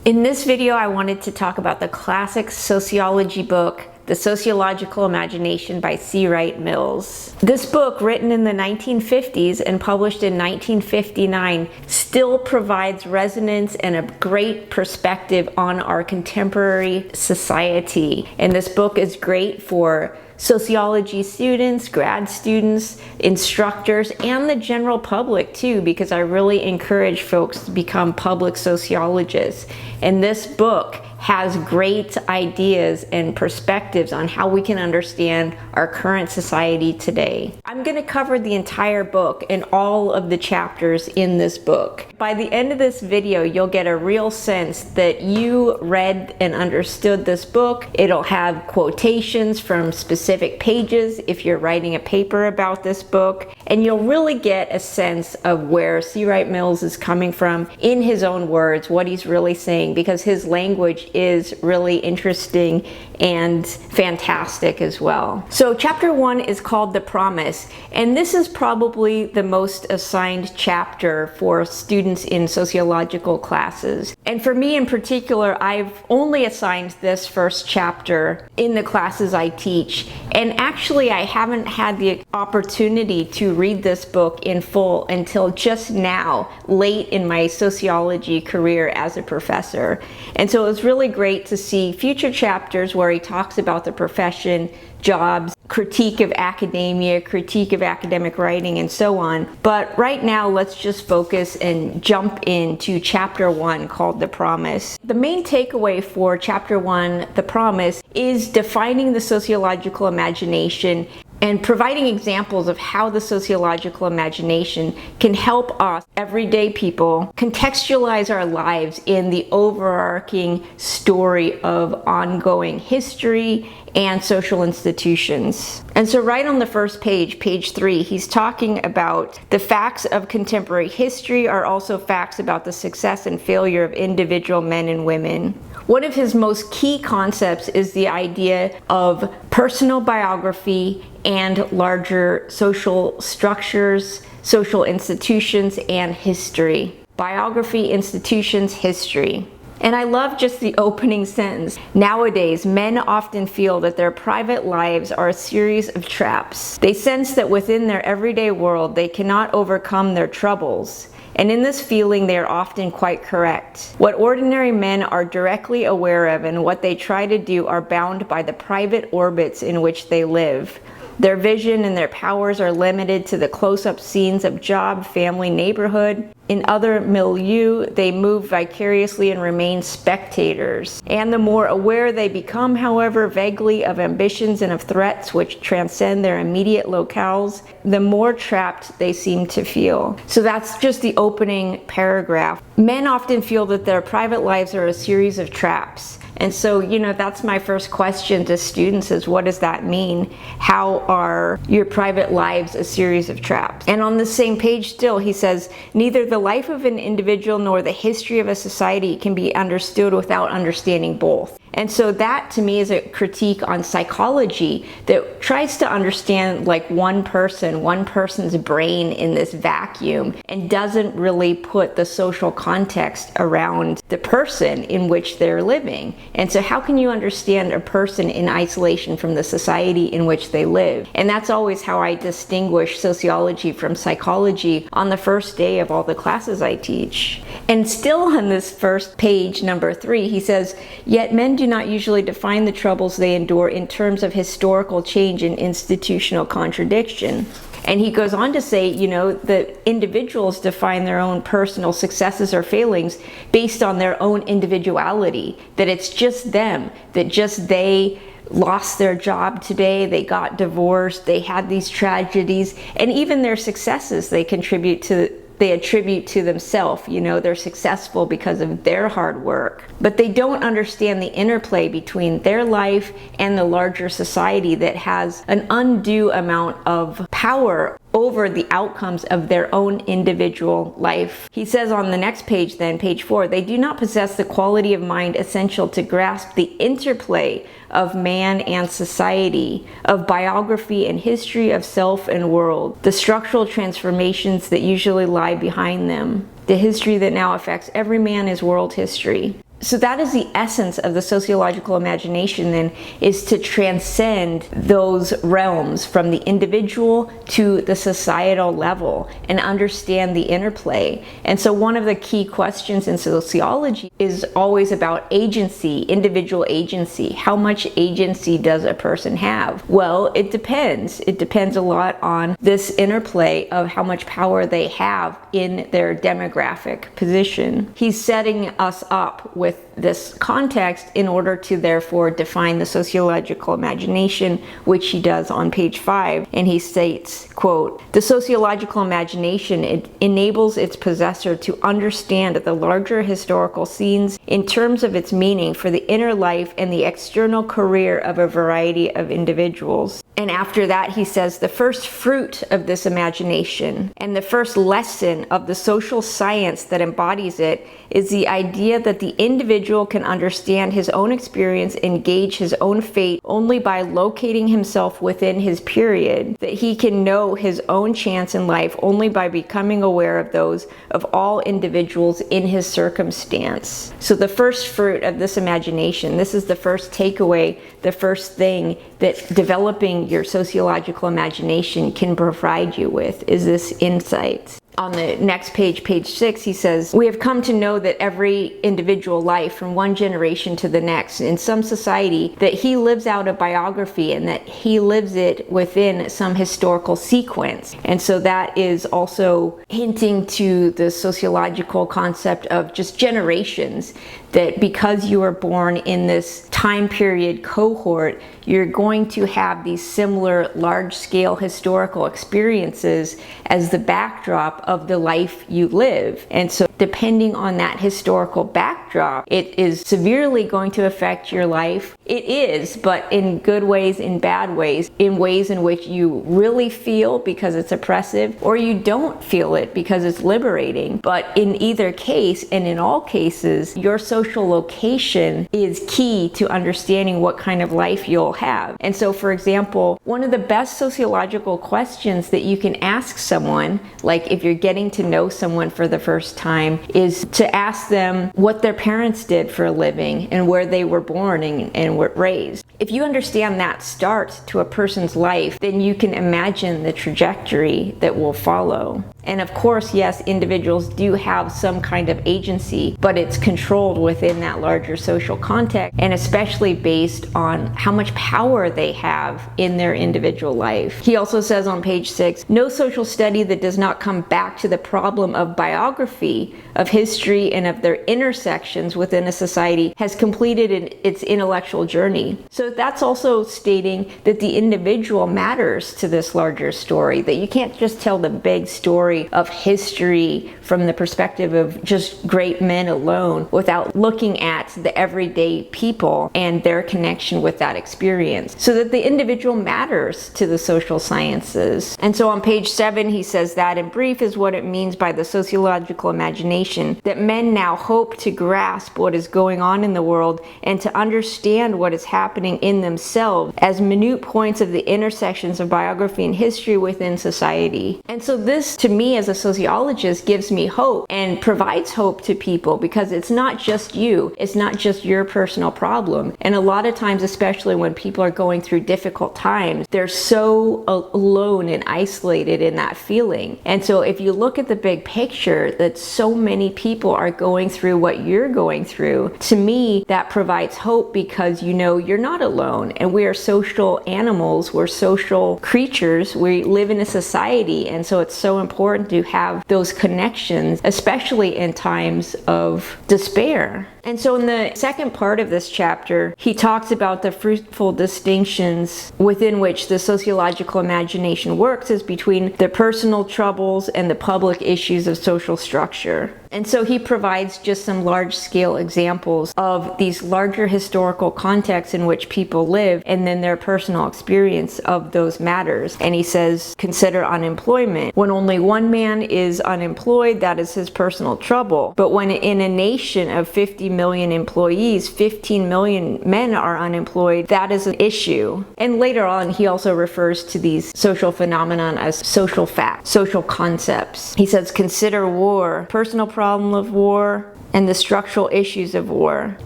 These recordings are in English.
In this video, I wanted to talk about the classic sociology book, The Sociological Imagination by C. Wright Mills. This book, written in the 1950s and published in 1959, still provides resonance and a great perspective on our contemporary society. And this book is great for sociology students, grad students, instructors, and the general public too, because I really encourage folks to become public sociologists. And this book has great ideas and perspectives on how we can understand our current society today. I'm going to cover the entire book and all of the chapters in this book. By the end of this video, you'll get a real sense that you read and understood this book. It'll have quotations from specific pages if you're writing a paper about this book, and you'll really get a sense of where C. Wright Mills is coming from in his own words, what he's really saying, because his language is really interesting and fantastic as well. So chapter 1 is called The Promise, and this is probably the most assigned chapter for students in sociological classes. And for me in particular, I've only assigned this first chapter in the classes I teach. And actually, I haven't had the opportunity to read this book in full until just now, late in my sociology career as a professor. And so it was really great to see future chapters where he talks about the profession, jobs, critique of academia, critique of academic writing, and so on. But right now, let's just focus and jump into chapter 1 called The Promise. The main takeaway for chapter 1, The Promise, is defining the sociological imagination and providing examples of how the sociological imagination can help us, everyday people, contextualize our lives in the overarching story of ongoing history and social institutions. And so right on the first page, page 3, he's talking about the facts of contemporary history are also facts about the success and failure of individual men and women. One of his most key concepts is the idea of personal biography and larger social structures, social institutions, and history. Biography, institutions, history. And I love just the opening sentence. Nowadays, men often feel that their private lives are a series of traps. They sense that within their everyday world, they cannot overcome their troubles. And in this feeling, they are often quite correct. What ordinary men are directly aware of and what they try to do are bound by the private orbits in which they live. Their vision and their powers are limited to the close-up scenes of job, family, neighborhood. In other milieux, they move vicariously and remain spectators. And the more aware they become, however, vaguely of ambitions and of threats which transcend their immediate locales, the more trapped they seem to feel. So that's just the opening paragraph. Men often feel that their private lives are a series of traps. And so, that's my first question to students is, what does that mean? How are your private lives a series of traps? And on the same page still, he says, neither the life of an individual nor the history of a society can be understood without understanding both. And so that to me is a critique on psychology that tries to understand like one person's brain in this vacuum, and doesn't really put the social context around the person in which they're living. And so how can you understand a person in isolation from the society in which they live? And that's always how I distinguish sociology from psychology on the first day of all the classes I teach. And still on this first page, number 3, he says, yet men do not usually define the troubles they endure in terms of historical change and institutional contradiction. And he goes on to say, that individuals define their own personal successes or failings based on their own individuality, that it's just them, that just they lost their job today, they got divorced, they had these tragedies, and even their successes they attribute to themselves. They're successful because of their hard work. But they don't understand the interplay between their life and the larger society that has an undue amount of power over the outcomes of their own individual life. He says on the next page then, page 4, they do not possess the quality of mind essential to grasp the interplay of man and society, of biography and history, of self and world, the structural transformations that usually lie behind them. The history that now affects every man is world history. So that is the essence of the sociological imagination then, is to transcend those realms from the individual to the societal level and understand the interplay. And so one of the key questions in sociology is always about agency, individual agency. How much agency does a person have? Well, it depends. It depends a lot on this interplay of how much power they have in their demographic position. He's setting us up with this context in order to therefore define the sociological imagination, which he does on page 5. And he states, quote, "The sociological imagination, it enables its possessor to understand the larger historical scenes in terms of its meaning for the inner life and the external career of a variety of individuals." And after that, he says, "The first fruit of this imagination and the first lesson of the social science that embodies it is the idea that the individual can understand his own experience and gauge his own fate only by locating himself within his period, that he can know his own chance in life only by becoming aware of those of all individuals in his circumstance." So the first fruit of this imagination, this is the first takeaway, the first thing that developing your sociological imagination can provide you with, is this insight. On the next page, page 6, he says, "We have come to know that every individual life from one generation to the next in some society, that he lives out a biography and that he lives it within some historical sequence." And so that is also hinting to the sociological concept of just generations, that because you were born in this time period cohort, you're going to have these similar large-scale historical experiences as the backdrop of the life you live. And so depending on that historical backdrop, it is severely going to affect your life. It is, but in good ways, in bad ways, in ways in which you really feel because it's oppressive, or you don't feel it because it's liberating. But in either case, and in all cases, your social location is key to understanding what kind of life you'll have. And so, for example, one of the best sociological questions that you can ask someone, like if you're getting to know someone for the first time, is to ask them what their parents did for a living and where they were born and were raised. If you understand that start to a person's life, then you can imagine the trajectory that will follow. And of course, yes, individuals do have some kind of agency, but it's controlled within that larger social context, and especially based on how much power they have in their individual life. He also says on page 6, "No social study that does not come back to the problem of biography, of history, and of their intersections within a society has completed its intellectual journey." So that's also stating that the individual matters to this larger story, that you can't just tell the big story of history from the perspective of just great men alone without looking at the everyday people and their connection with that experience, so that the individual matters to the social sciences. And so on page 7, he says that in brief is what it means by the sociological imagination, that men now hope to grasp what is going on in the world and to understand what is happening in themselves as minute points of the intersections of biography and history within society. And so this, to me as a sociologist, gives me hope and provides hope to people, because it's not just you, it's not just your personal problem. And a lot of times, especially when people are going through difficult times, they're so alone and isolated in that feeling. And so if you look at the big picture, that so many people are going through what you're going through, to me that provides hope, because you know you're not alone, and we are social animals, we're social creatures, we live in a society, and so it's so important to have those connections, especially in times of despair. And so in the second part of this chapter, he talks about the fruitful distinctions within which the sociological imagination works is between the personal troubles and the public issues of social structure. And so he provides just some large-scale examples of these larger historical contexts in which people live, and then their personal experience of those matters. And he says, consider unemployment. When only one man is unemployed, that is his personal trouble. But when in a nation of 50 million employees, 15 million men are unemployed, that is an issue. And later on, he also refers to these social phenomena as social facts, social concepts. He says, consider war. Personal problems problem of war and the structural issues of war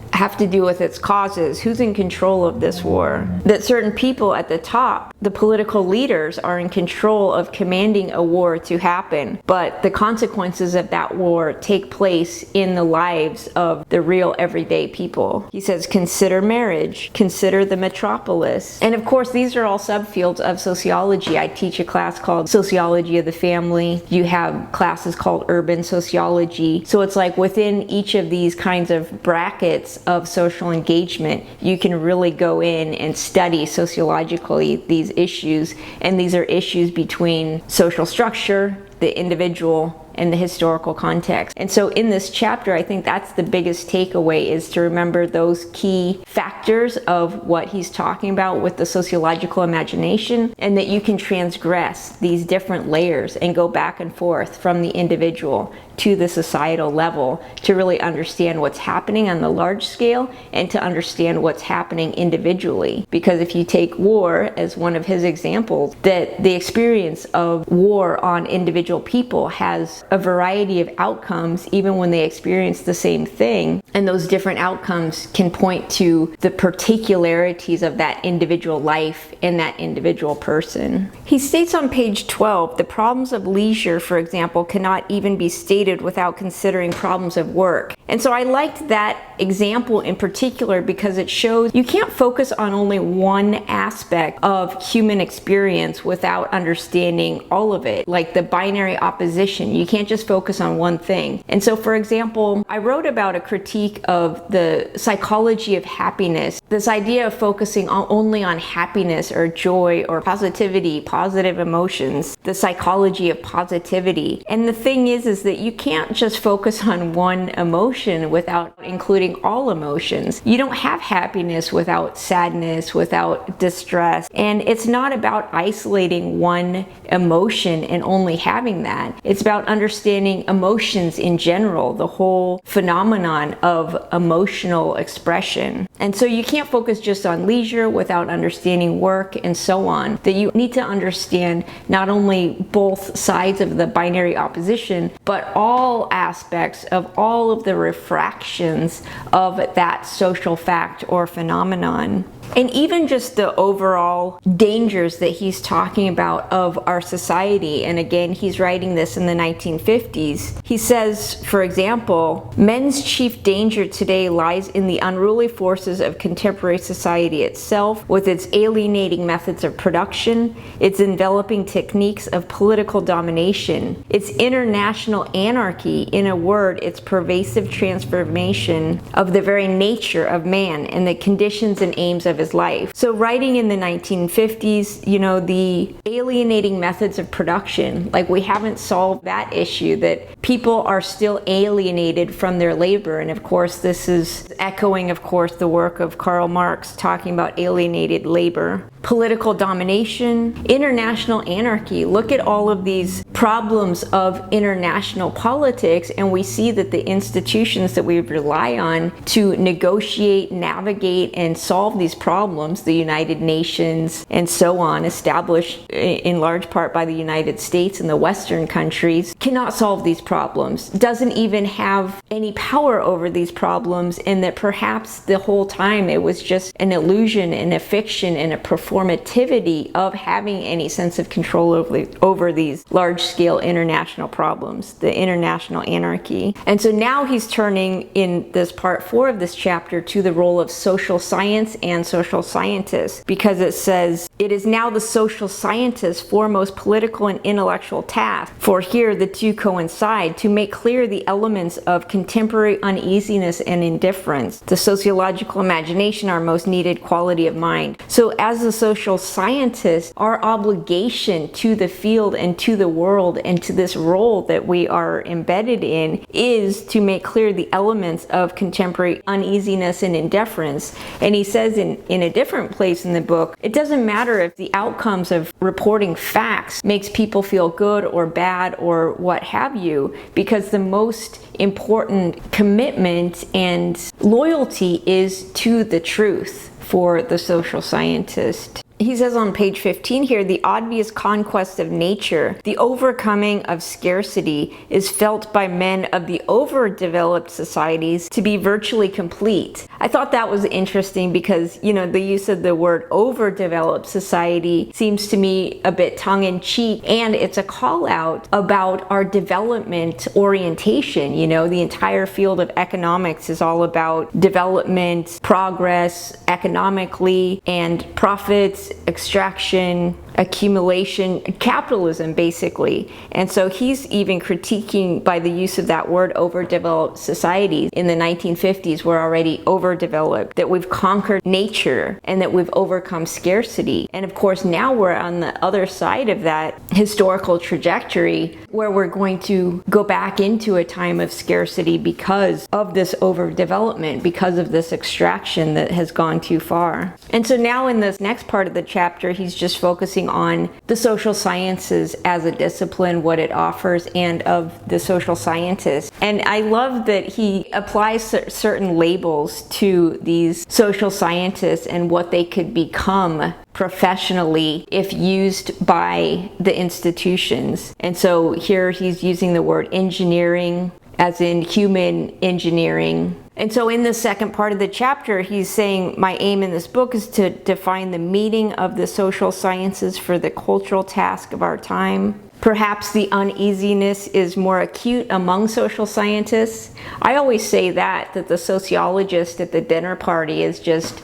have to do with its causes. Who's in control of this war? That certain people at the top, the political leaders, are in control of commanding a war to happen, but the consequences of that war take place in the lives of the real everyday people. He says, consider marriage, consider the metropolis. And of course, these are all subfields of sociology. I teach a class called Sociology of the Family. You have classes called Urban Sociology. So it's like within each of these kinds of brackets of social engagement, you can really go in and study sociologically these issues. And these are issues between social structure, the individual, and the historical context. And so in this chapter, I think that's the biggest takeaway, is to remember those key factors of what he's talking about with the sociological imagination, and that you can transgress these different layers and go back and forth from the individual to the societal level to really understand what's happening on the large scale and to understand what's happening individually. Because if you take war as one of his examples, that the experience of war on individual people has a variety of outcomes even when they experience the same thing, and those different outcomes can point to the particularities of that individual life and that individual person. He states on page 12, the problems of leisure, for example, cannot even be stated without considering problems of work. And so I liked that example in particular because it shows you can't focus on only one aspect of human experience without understanding all of it. Like the binary opposition, you can't just focus on one thing. And so, for example, I wrote about a critique of the psychology of happiness, this idea of focusing only on happiness or joy or positivity, positive emotions, the psychology of positivity. And the thing is that you can't just focus on one emotion without including all emotions. You don't have happiness without sadness, without distress. And it's not about isolating one emotion and only having that. It's about understanding emotions in general, the whole phenomenon of emotional expression. And so you can't focus just on leisure without understanding work and so on. That you need to understand not only both sides of the binary opposition, but all aspects of all of the refractions of that social fact or phenomenon. And even just the overall dangers that he's talking about of our society, and again, he's writing this in the 1950s. He says, for example, men's chief danger today lies in the unruly forces of contemporary society itself, with its alienating methods of production, its enveloping techniques of political domination, its international anarchy, in a word, its pervasive transformation of the very nature of man and the conditions and aims of his life. So writing in the 1950s, the alienating methods of production, like we haven't solved that issue, that people are still alienated from their labor. And of course, this is echoing, of course, the work of Karl Marx talking about alienated labor. Political domination, international anarchy. Look at all of these problems of international politics, and we see that the institutions that we rely on to negotiate, navigate, and solve these problems, the United Nations and so on, established in large part by the United States and the Western countries, cannot solve these problems, doesn't even have any power over these problems, and that perhaps the whole time it was just an illusion and a fiction and a performativity of having any sense of control over these large-scale international problems, the international anarchy. And so now he's turning in this part 4 of this chapter to the role of social science and social scientists, because it says, it is now the social scientist's foremost political and intellectual task, for here the two coincide, to make clear the elements of contemporary uneasiness and indifference, the sociological imagination, our most needed quality of mind. So as a social scientist, our obligation to the field and to the world and to this role that we are embedded in is to make clear the elements of contemporary uneasiness and indifference. And he says in a different place in the book, it doesn't matter if the outcomes of reporting facts makes people feel good or bad or what have you, because the most important commitment and loyalty is to the truth for the social scientist. He says on page 15 here, the obvious conquest of nature, the overcoming of scarcity, is felt by men of the overdeveloped societies to be virtually complete. I thought that was interesting because, the use of the word overdeveloped society seems to me a bit tongue-in-cheek, and it's a call out about our development orientation. The entire field of economics is all about development, progress, economically, and profits, extraction, accumulation, capitalism, basically. And so he's even critiquing, by the use of that word, overdeveloped societies. In the 1950s, we're already overdeveloped, that we've conquered nature, and that we've overcome scarcity. And of course, now we're on the other side of that historical trajectory, where we're going to go back into a time of scarcity because of this overdevelopment, because of this extraction that has gone too far. And so now in this next part of the chapter, he's just focusing on the social sciences as a discipline, what it offers, and of the social scientists. And I love that he applies certain labels to these social scientists and what they could become professionally if used by the institutions. And so here he's using the word engineering, as in human engineering. And so in the second part of the chapter, he's saying, my aim in this book is to define the meaning of the social sciences for the cultural task of our time. Perhaps the uneasiness is more acute among social scientists. I always say that the sociologist at the dinner party is just,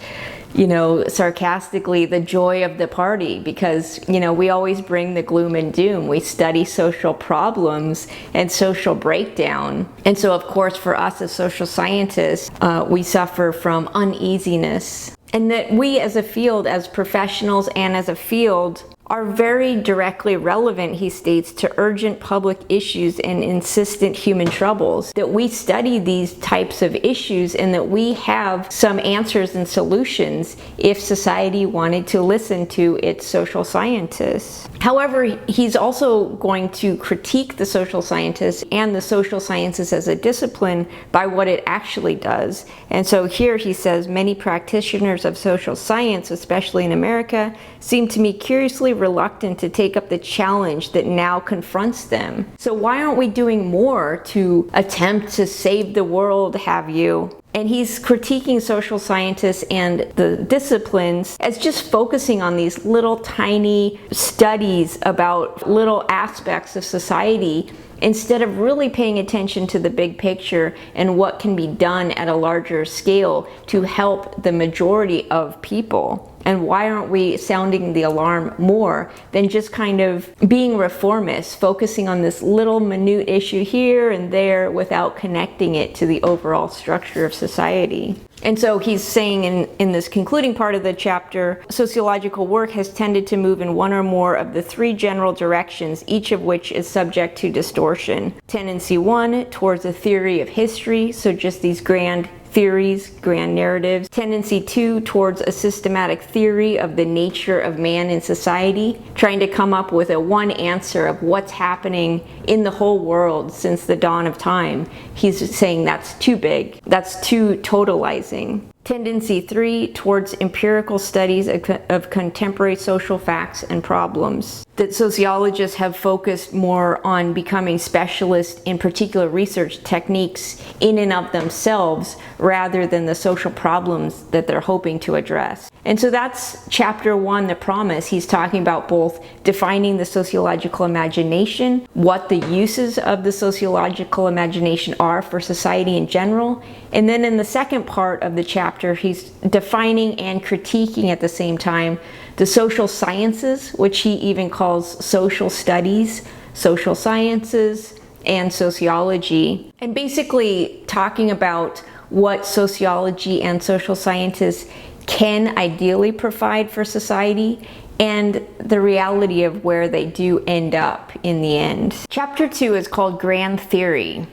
sarcastically, the joy of the party, because, we always bring the gloom and doom. We study social problems and social breakdown. And so, of course, for us as social scientists, we suffer from uneasiness. And that we as a field, as professionals and as a field, are very directly relevant, he states, to urgent public issues and insistent human troubles. That we study these types of issues and that we have some answers and solutions if society wanted to listen to its social scientists. However, he's also going to critique the social scientists and the social sciences as a discipline by what it actually does. And so here he says, many practitioners of social science, especially in America, seem to me curiously reluctant to take up the challenge that now confronts them. So why aren't we doing more to attempt to save the world, have you? And he's critiquing social scientists and the disciplines as just focusing on these little tiny studies about little aspects of society, instead of really paying attention to the big picture and what can be done at a larger scale to help the majority of people. And why aren't we sounding the alarm more than just kind of being reformists, focusing on this little minute issue here and there without connecting it to the overall structure of society? And so he's saying in this concluding part of the chapter, sociological work has tended to move in one or more of the three general directions, each of which is subject to distortion. Tendency 1, towards a theory of history, so just these grand theories, grand narratives. Tendency 2, towards a systematic theory of the nature of man in society, trying to come up with a one answer of what's happening in the whole world since the dawn of time. He's saying that's too big, that's too totalizing. Tendency 3, towards empirical studies of contemporary social facts and problems. That sociologists have focused more on becoming specialists in particular research techniques in and of themselves rather than the social problems that they're hoping to address. And so that's chapter 1, the promise. He's talking about both defining the sociological imagination, what the uses of the sociological imagination are for society in general, and then in the second part of the chapter, he's defining and critiquing at the same time the social sciences, which he even calls social studies, social sciences, and sociology. And basically talking about what sociology and social scientists can ideally provide for society and the reality of where they do end up in the end. Chapter 2 is called Grand Theory.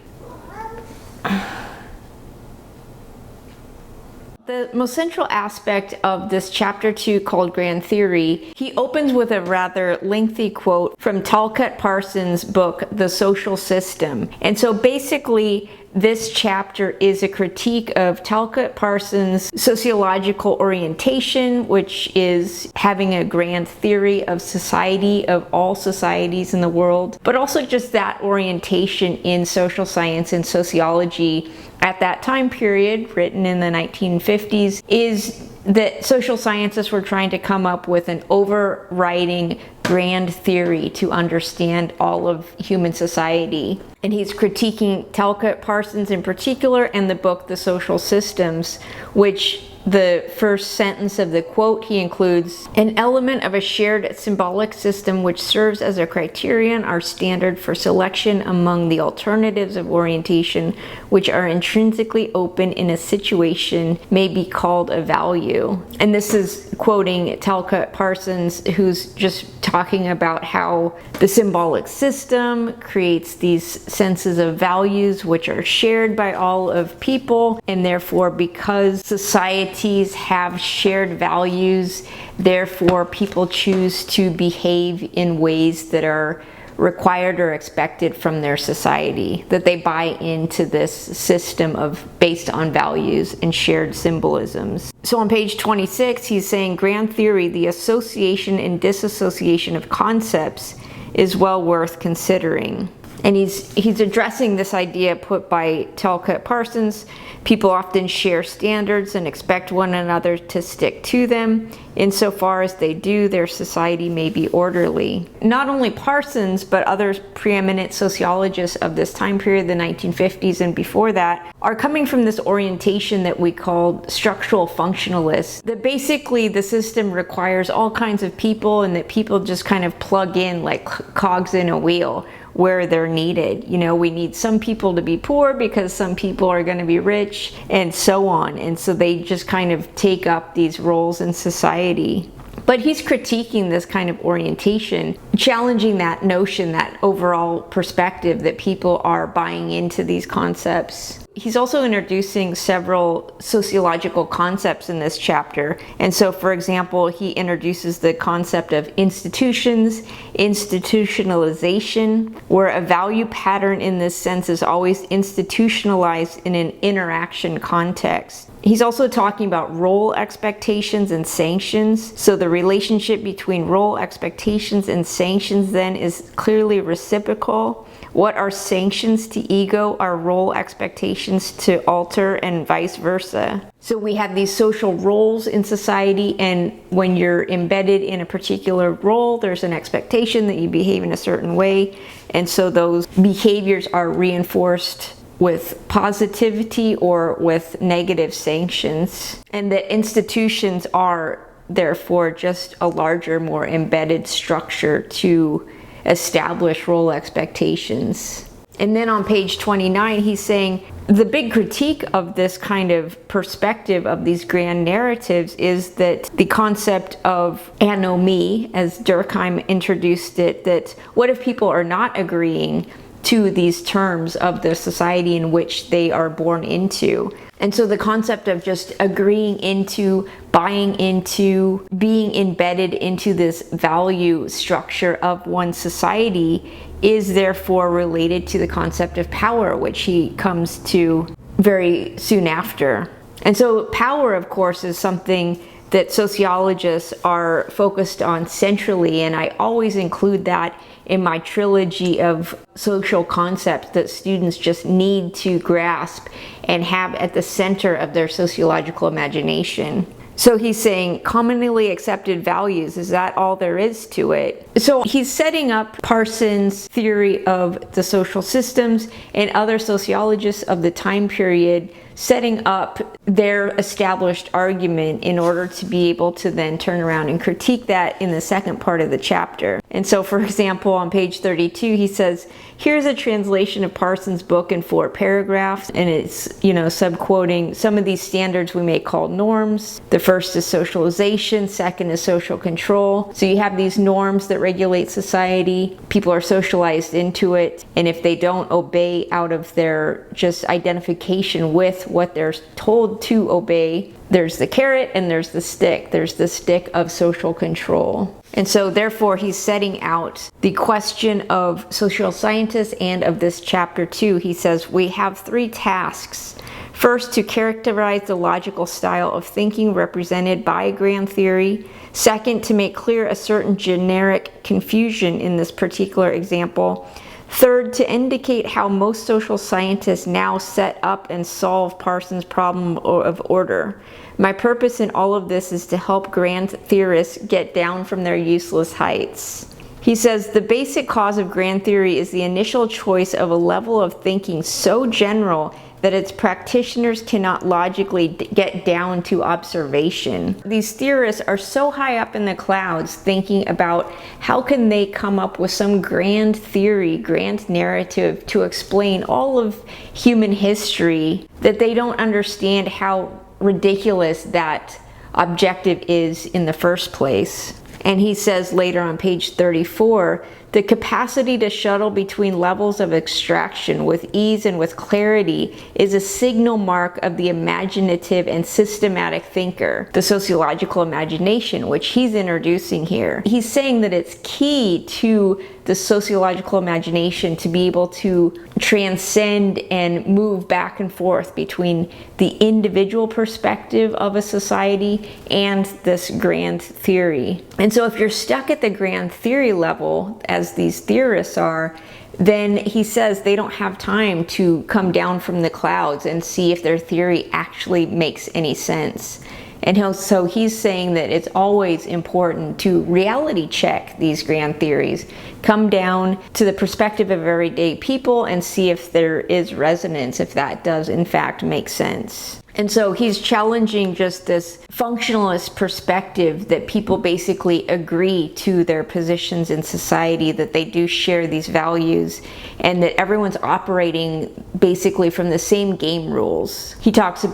The most central aspect of this chapter 2 called Grand Theory, he opens with a rather lengthy quote from Talcott Parsons' book, The Social System. And so basically, this chapter is a critique of Talcott Parsons' sociological orientation, which is having a grand theory of society, of all societies in the world, but also just that orientation in social science and sociology at that time period, written in the 1950s, is that social scientists were trying to come up with an overriding grand theory to understand all of human society. And he's critiquing Talcott Parsons in particular and the book The Social Systems, which the first sentence of the quote he includes, an element of a shared symbolic system which serves as a criterion or standard for selection among the alternatives of orientation which are intrinsically open in a situation may be called a value. And this is quoting Talcott Parsons, who's just talking about how the symbolic system creates these senses of values which are shared by all of people, and therefore because societies have shared values, therefore people choose to behave in ways that are required or expected from their society, that they buy into this system of based on values and shared symbolisms. So on page 26, he's saying grand theory, the association and disassociation of concepts, is well worth considering. And he's addressing this idea put by Talcott Parsons. People often share standards and expect one another to stick to them. Insofar as they do, their society may be orderly. Not only Parsons, but other preeminent sociologists of this time period, the 1950s and before that, are coming from this orientation that we call structural functionalists. That basically the system requires all kinds of people, and that people just kind of plug in like cogs in a wheel where they're needed. You know, we need some people to be poor because some people are going to be rich, and so on. And so they just kind of take up these roles in society. But he's critiquing this kind of orientation, challenging that notion, that overall perspective that people are buying into these concepts. He's also introducing several sociological concepts in this chapter. And so, for example, he introduces the concept of institutions, institutionalization, where a value pattern in this sense is always institutionalized in an interaction context. He's also talking about role expectations and sanctions. So the relationship between role expectations and sanctions then is clearly reciprocal. What are sanctions to ego are role expectations to alter, and vice versa. So we have these social roles in society, and when you're embedded in a particular role, there's an expectation that you behave in a certain way, and so those behaviors are reinforced with positivity or with negative sanctions. And that institutions are therefore just a larger, more embedded structure to establish role expectations. And then on page 29, he's saying the big critique of this kind of perspective of these grand narratives is that the concept of anomie, as Durkheim introduced it, that what if people are not agreeing to these terms of the society in which they are born into? And so the concept of just agreeing into, buying into, being embedded into this value structure of one society is therefore related to the concept of power, which he comes to very soon after. And so power, of course, is something that sociologists are focused on centrally, and I always include that in my trilogy of social concepts that students just need to grasp and have at the center of their sociological imagination. So he's saying commonly accepted values, is that all there is to it? So he's setting up Parsons' theory of the social systems and other sociologists of the time period setting up their established argument in order to be able to then turn around and critique that in the second part of the chapter. And so, for example, on page 32, he says, here's a translation of Parsons' book in 4 paragraphs, and it's, subquoting some of these standards we may call norms. The first is socialization, second is social control. So you have these norms that regulate society. People are socialized into it, and if they don't obey out of their just identification with with what they're told to obey. There's the carrot and there's the stick. There's the stick of social control. And so therefore he's setting out the question of social scientists and of this chapter 2. He says we have 3 tasks. First, to characterize the logical style of thinking represented by grand theory. Second, to make clear a certain generic confusion in this particular example. Third, to indicate how most social scientists now set up and solve Parsons' problem of order. My purpose in all of this is to help grand theorists get down from their useless heights. He says the basic cause of grand theory is the initial choice of a level of thinking so general that its practitioners cannot logically get down to observation. These theorists are so high up in the clouds thinking about how can they come up with some grand theory, grand narrative to explain all of human history that they don't understand how ridiculous that objective is in the first place. And he says later on page 34, the capacity to shuttle between levels of abstraction with ease and with clarity is a signal mark of the imaginative and systematic thinker, the sociological imagination, which he's introducing here. He's saying that it's key to the sociological imagination to be able to transcend and move back and forth between the individual perspective of a society and this grand theory. And so if you're stuck at the grand theory level, as these theorists are, then he says they don't have time to come down from the clouds and see if their theory actually makes any sense. And so he's saying that it's always important to reality check these grand theories, come down to the perspective of everyday people and see if there is resonance, if that does in fact make sense. And so he's challenging just this functionalist perspective that people basically agree to their positions in society, that they do share these values, and that everyone's operating basically from the same game rules. He talks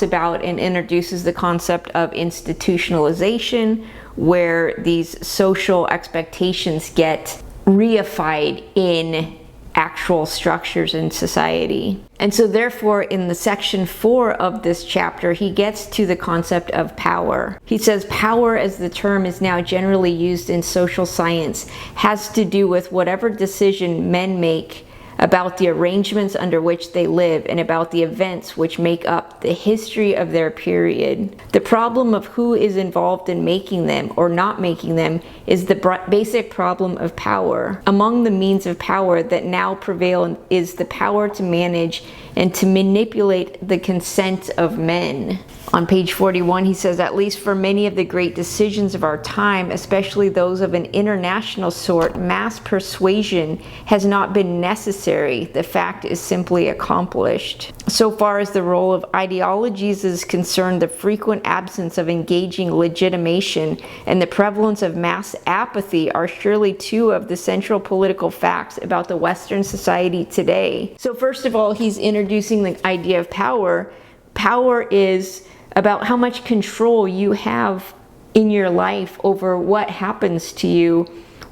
about and introduces the concept of institutionalization, where these social expectations get reified in actual structures in society. And so therefore in the section 4 of this chapter, he gets to the concept of power. He says power, as the term is now generally used in social science, has to do with whatever decision men make about the arrangements under which they live and about the events which make up the history of their period. The problem of who is involved in making them or not making them is the basic problem of power. Among the means of power that now prevail is the power to manage and to manipulate the consent of men. On page 41, he says, at least for many of the great decisions of our time, especially those of an international sort, mass persuasion has not been necessary. The fact is simply accomplished. So far as the role of ideologies is concerned, the frequent absence of engaging legitimation and the prevalence of mass apathy are surely two of the central political facts about the Western society today. So first of all, he's introducing the idea of power. Power is about how much control you have in your life over what happens to you,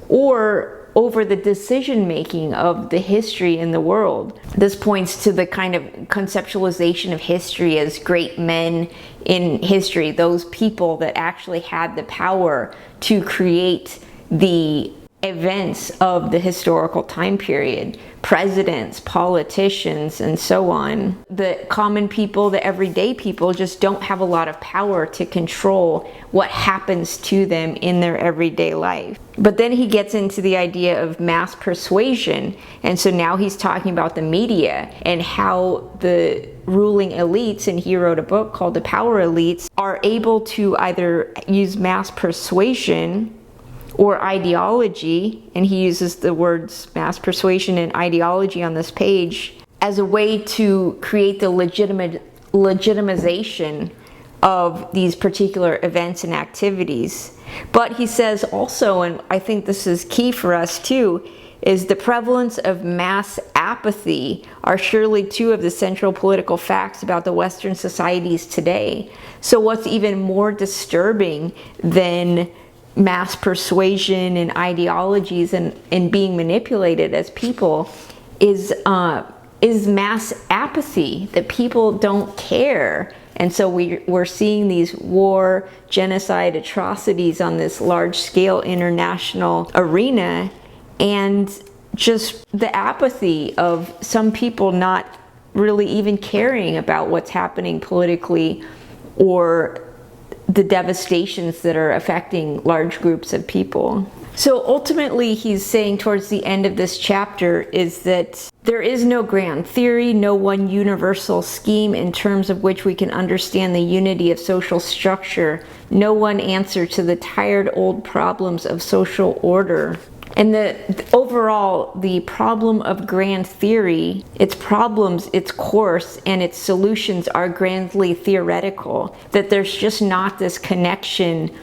or over the decision making of the history in the world. This points to the kind of conceptualization of history as great men in history, those people that actually had the power to create the events of the historical time period, presidents, politicians, and so on. The common people, the everyday people, just don't have a lot of power to control what happens to them in their everyday life. But then he gets into the idea of mass persuasion, and so now he's talking about the media and how the ruling elites, and he wrote a book called The Power Elites, are able to either use mass persuasion or ideology, and he uses the words mass persuasion and ideology on this page, as a way to create the legitimization of these particular events and activities. But he says also, and I think this is key for us too, is the prevalence of mass apathy are surely two of the central political facts about the Western societies today. So what's even more disturbing than mass persuasion and ideologies and being manipulated as people is is mass apathy, that people don't care. And so we're seeing these war, genocide, atrocities on this large-scale international arena, and just the apathy of some people not really even caring about what's happening politically or the devastations that are affecting large groups of people. So ultimately, he's saying towards the end of this chapter is that there is no grand theory, no one universal scheme in terms of which we can understand the unity of social structure, no one answer to the tired old problems of social order. And overall, the problem of grand theory, its problems, its course, and its solutions are grandly theoretical. That there's just not this connection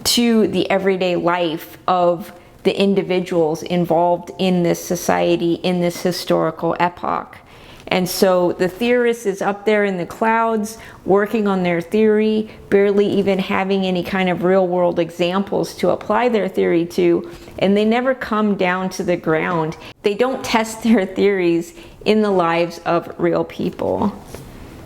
to the everyday life of the individuals involved in this society, in this historical epoch. And so the theorist is up there in the clouds working on their theory, barely even having any kind of real world examples to apply their theory to, and they never come down to the ground. They don't test their theories in the lives of real people.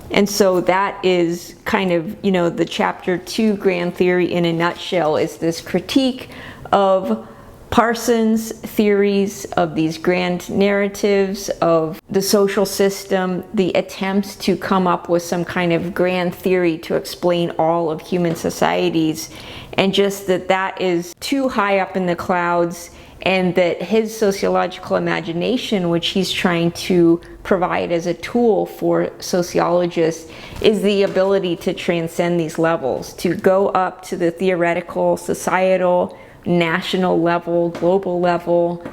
And so that is kind of, the chapter 2 grand theory in a nutshell, is this critique of Parsons' theories of these grand narratives of the social system, the attempts to come up with some kind of grand theory to explain all of human societies, and just that is too high up in the clouds, and that his sociological imagination, which he's trying to provide as a tool for sociologists, is the ability to transcend these levels, to go up to the theoretical, societal, national level, global level,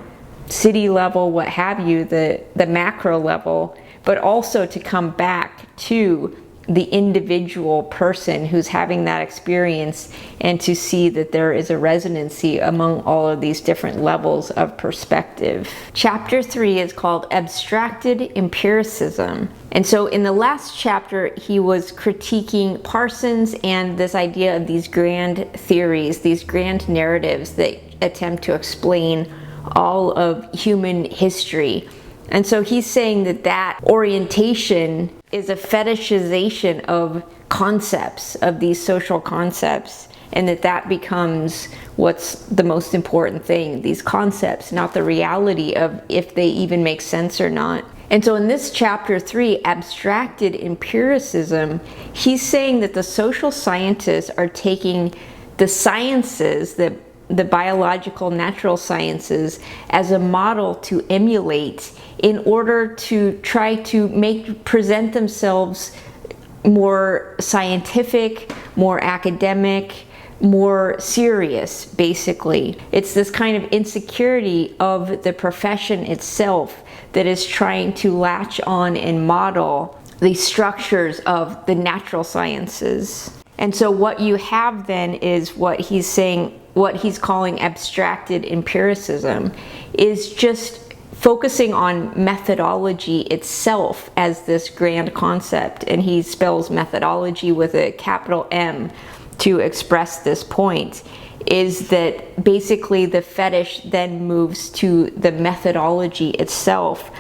city level, what have you, the macro level, but also to come back to the individual person who's having that experience, and to see that there is a resonancy among all of these different levels of perspective. Chapter 3 is called Abstracted Empiricism. And so in the last chapter, he was critiquing Parsons and this idea of these grand theories, these grand narratives that attempt to explain all of human history. And so he's saying that orientation is a fetishization of concepts, of these social concepts, and that becomes what's the most important thing, these concepts, not the reality of if they even make sense or not. And so in this chapter 3, Abstracted Empiricism, he's saying that the social scientists are taking the sciences, the biological natural sciences, as a model to emulate in order to try to present themselves more scientific, more academic, more serious, basically. It's this kind of insecurity of the profession itself that is trying to latch on and model the structures of the natural sciences. And so what you have then is what he's saying, what he's calling abstracted empiricism, is just focusing on methodology itself as this grand concept. And he spells methodology with a capital M to express this point, is that basically the fetish then moves to the methodology itself.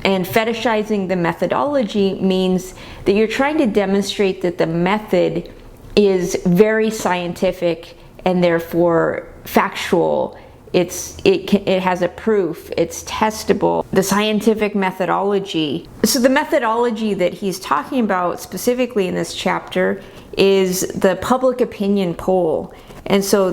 And fetishizing the methodology means that you're trying to demonstrate that the method is very scientific and therefore factual. It has a proof, it's testable, the scientific methodology. So the methodology that he's talking about specifically in this chapter is the public opinion poll. And so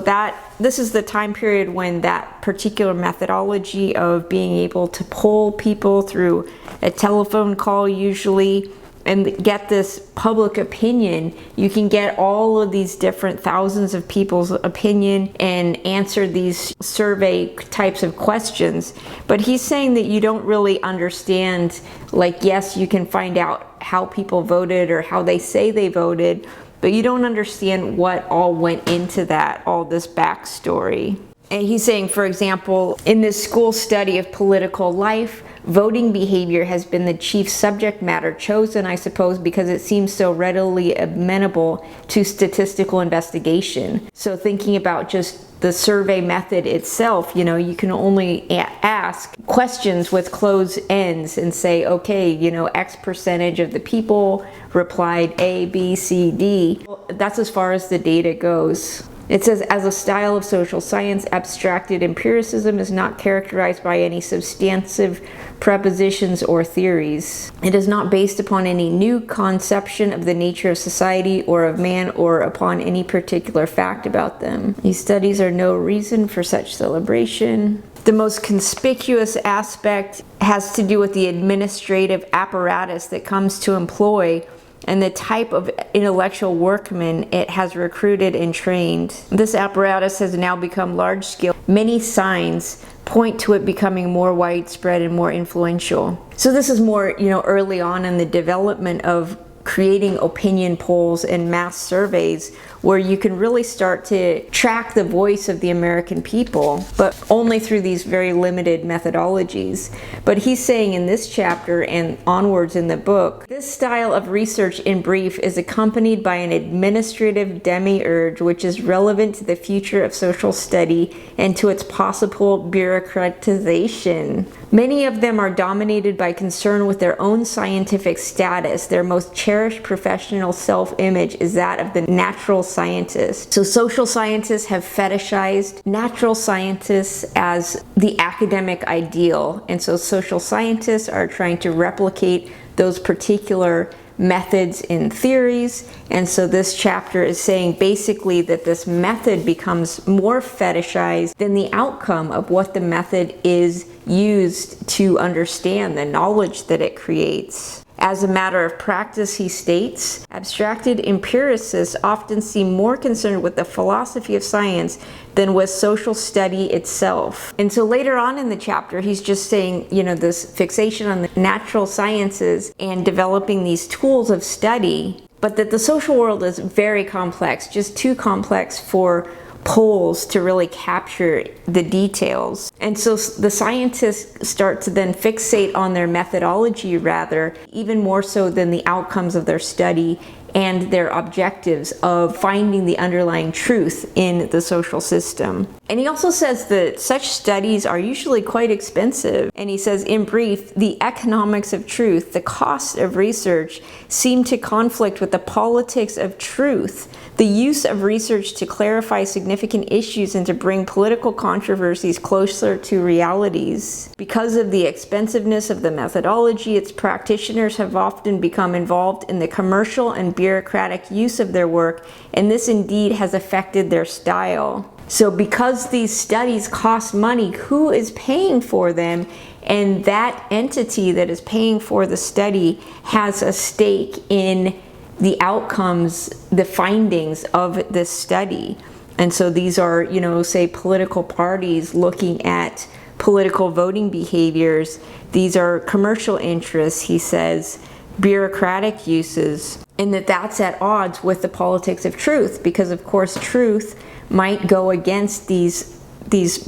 this is the time period when that particular methodology of being able to poll people through a telephone call usually, and get this public opinion. You can get all of these different thousands of people's opinion and answer these survey types of questions. But he's saying that you don't really understand, like, yes, you can find out how people voted or how they say they voted, but you don't understand what all went into that, all this backstory. And he's saying, for example, in this school study of political life, voting behavior has been the chief subject matter chosen, I suppose, because it seems so readily amenable to statistical investigation. So thinking about just the survey method itself, you can only ask questions with closed ends and say, okay, X percentage of the people replied A, B, C, D. Well, that's as far as the data goes. It says, as a style of social science, abstracted empiricism is not characterized by any substantive prepositions or theories. It is not based upon any new conception of the nature of society or of man or upon any particular fact about them. These studies are no reason for such celebration. The most conspicuous aspect has to do with the administrative apparatus that comes to employ and the type of intellectual workmen it has recruited and trained. This apparatus has now become large-scale. Many signs point to it becoming more widespread and more influential. So this is more, early on in the development of creating opinion polls and mass surveys, where you can really start to track the voice of the American people, but only through these very limited methodologies. But he's saying in this chapter and onwards in the book, this style of research in brief is accompanied by an administrative demiurge which is relevant to the future of social study and to its possible bureaucratization. Many of them are dominated by concern with their own scientific status. Their most cherished professional self-image is that of the natural scientist. So social scientists have fetishized natural scientists as the academic ideal, and so social scientists are trying to replicate those particular methods in theories. And so this chapter is saying basically that this method becomes more fetishized than the outcome of what the method is used to understand, the knowledge that it creates. As a matter of practice, he states, abstracted empiricists often seem more concerned with the philosophy of science than with social study itself. And so later on in the chapter, he's just saying, this fixation on the natural sciences and developing these tools of study, but that the social world is very complex, just too complex for polls to really capture the details. And so the scientists start to then fixate on their methodology rather, even more so than the outcomes of their study and their objectives of finding the underlying truth in the social system. And he also says that such studies are usually quite expensive. And he says, in brief, the economics of truth, the cost of research, seem to conflict with the politics of truth. The use of research to clarify significant issues and to bring political controversies closer to realities. Because of the expensiveness of the methodology, its practitioners have often become involved in the commercial and bureaucratic use of their work, and this indeed has affected their style. So because these studies cost money, who is paying for them? And that entity that is paying for the study has a stake in the outcomes, the findings of this study. And so these are, say political parties looking at political voting behaviors. These are commercial interests, he says, bureaucratic uses, and that's at odds with the politics of truth, because of course truth might go against these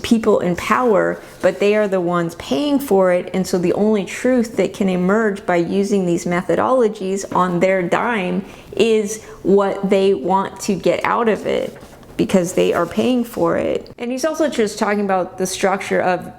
people in power, but they are the ones paying for it. And so the only truth that can emerge by using these methodologies on their dime is what they want to get out of it, because they are paying for it. And he's also just talking about the structure of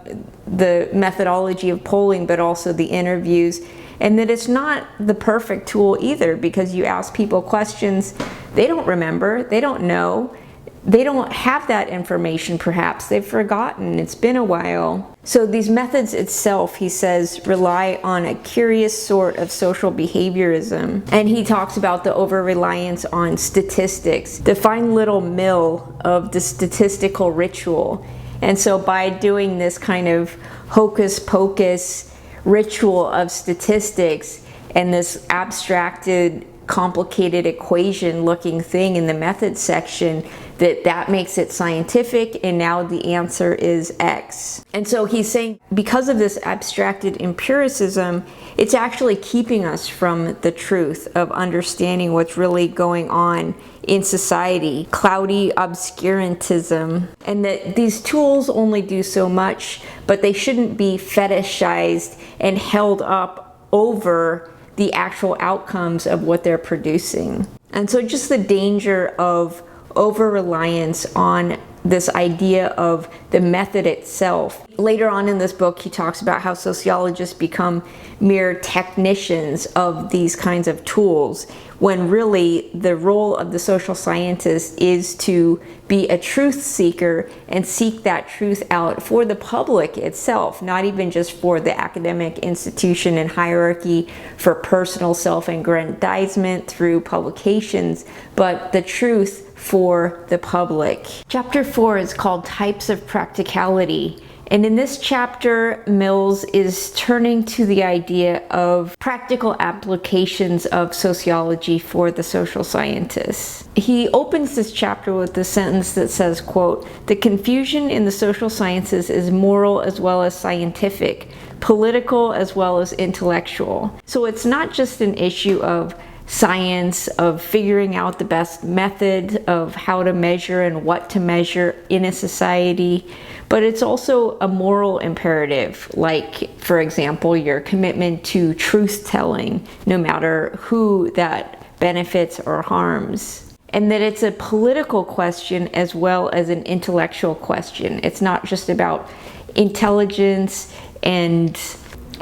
the methodology of polling, but also the interviews, and that it's not the perfect tool either, because you ask people questions, they don't remember, they don't know, they don't have that information perhaps, they've forgotten, it's been a while. So these methods itself, he says, rely on a curious sort of social behaviorism. And he talks about the over-reliance on statistics, the fine little mill of the statistical ritual. And so by doing this kind of hocus pocus ritual of statistics and this abstracted, complicated equation looking thing in the methods section, that makes it scientific, and now the answer is X. And so he's saying because of this abstracted empiricism, it's actually keeping us from the truth of understanding what's really going on in society, cloudy obscurantism, and that these tools only do so much, but they shouldn't be fetishized and held up over the actual outcomes of what they're producing. And so just the danger of over-reliance on this idea of the method itself. Later on in this book, he talks about how sociologists become mere technicians of these kinds of tools, when really the role of the social scientist is to be a truth seeker and seek that truth out for the public itself, not even just for the academic institution and hierarchy for personal self-aggrandizement through publications, but the truth for the public. Chapter 4 is called Types of Practicality. And in this chapter, Mills is turning to the idea of practical applications of sociology for the social scientists. He opens this chapter with the sentence that says, quote, "The confusion in the social sciences is moral as well as scientific, political as well as intellectual." So it's not just an issue of science, of figuring out the best method of how to measure and what to measure in a society, but it's also a moral imperative, like, for example, your commitment to truth-telling, no matter who that benefits or harms. And that it's a political question as well as an intellectual question. It's not just about intelligence and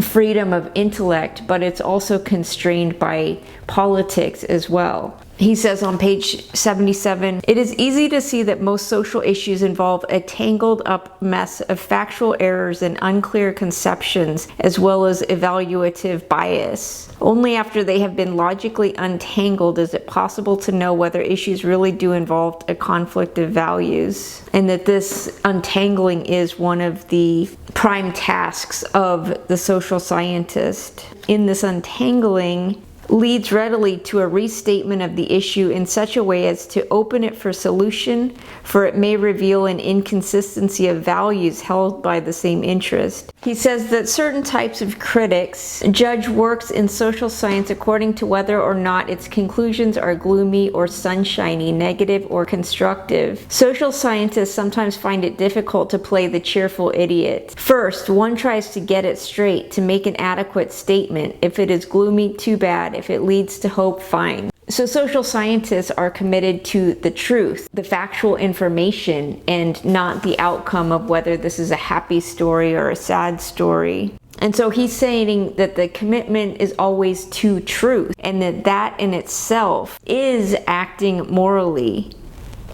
freedom of intellect, but it's also constrained by politics as well. He says on page 77, "It is easy to see that most social issues involve a tangled up mess of factual errors and unclear conceptions, as well as evaluative bias. Only after they have been logically untangled is it possible to know whether issues really do involve a conflict of values." And that this untangling is one of the prime tasks of the social scientist. In this untangling, leads readily to a restatement of the issue in such a way as to open it for solution, for it may reveal an inconsistency of values held by the same interest. He says that certain types of critics judge works in social science according to whether or not its conclusions are gloomy or sunshiny, negative or constructive. Social scientists sometimes find it difficult to play the cheerful idiot. First, one tries to get it straight, to make an adequate statement. If it is gloomy, too bad. If it leads to hope, fine. So social scientists are committed to the truth, the factual information, and not the outcome of whether this is a happy story or a sad story. And so he's saying that the commitment is always to truth, and that in itself is acting morally,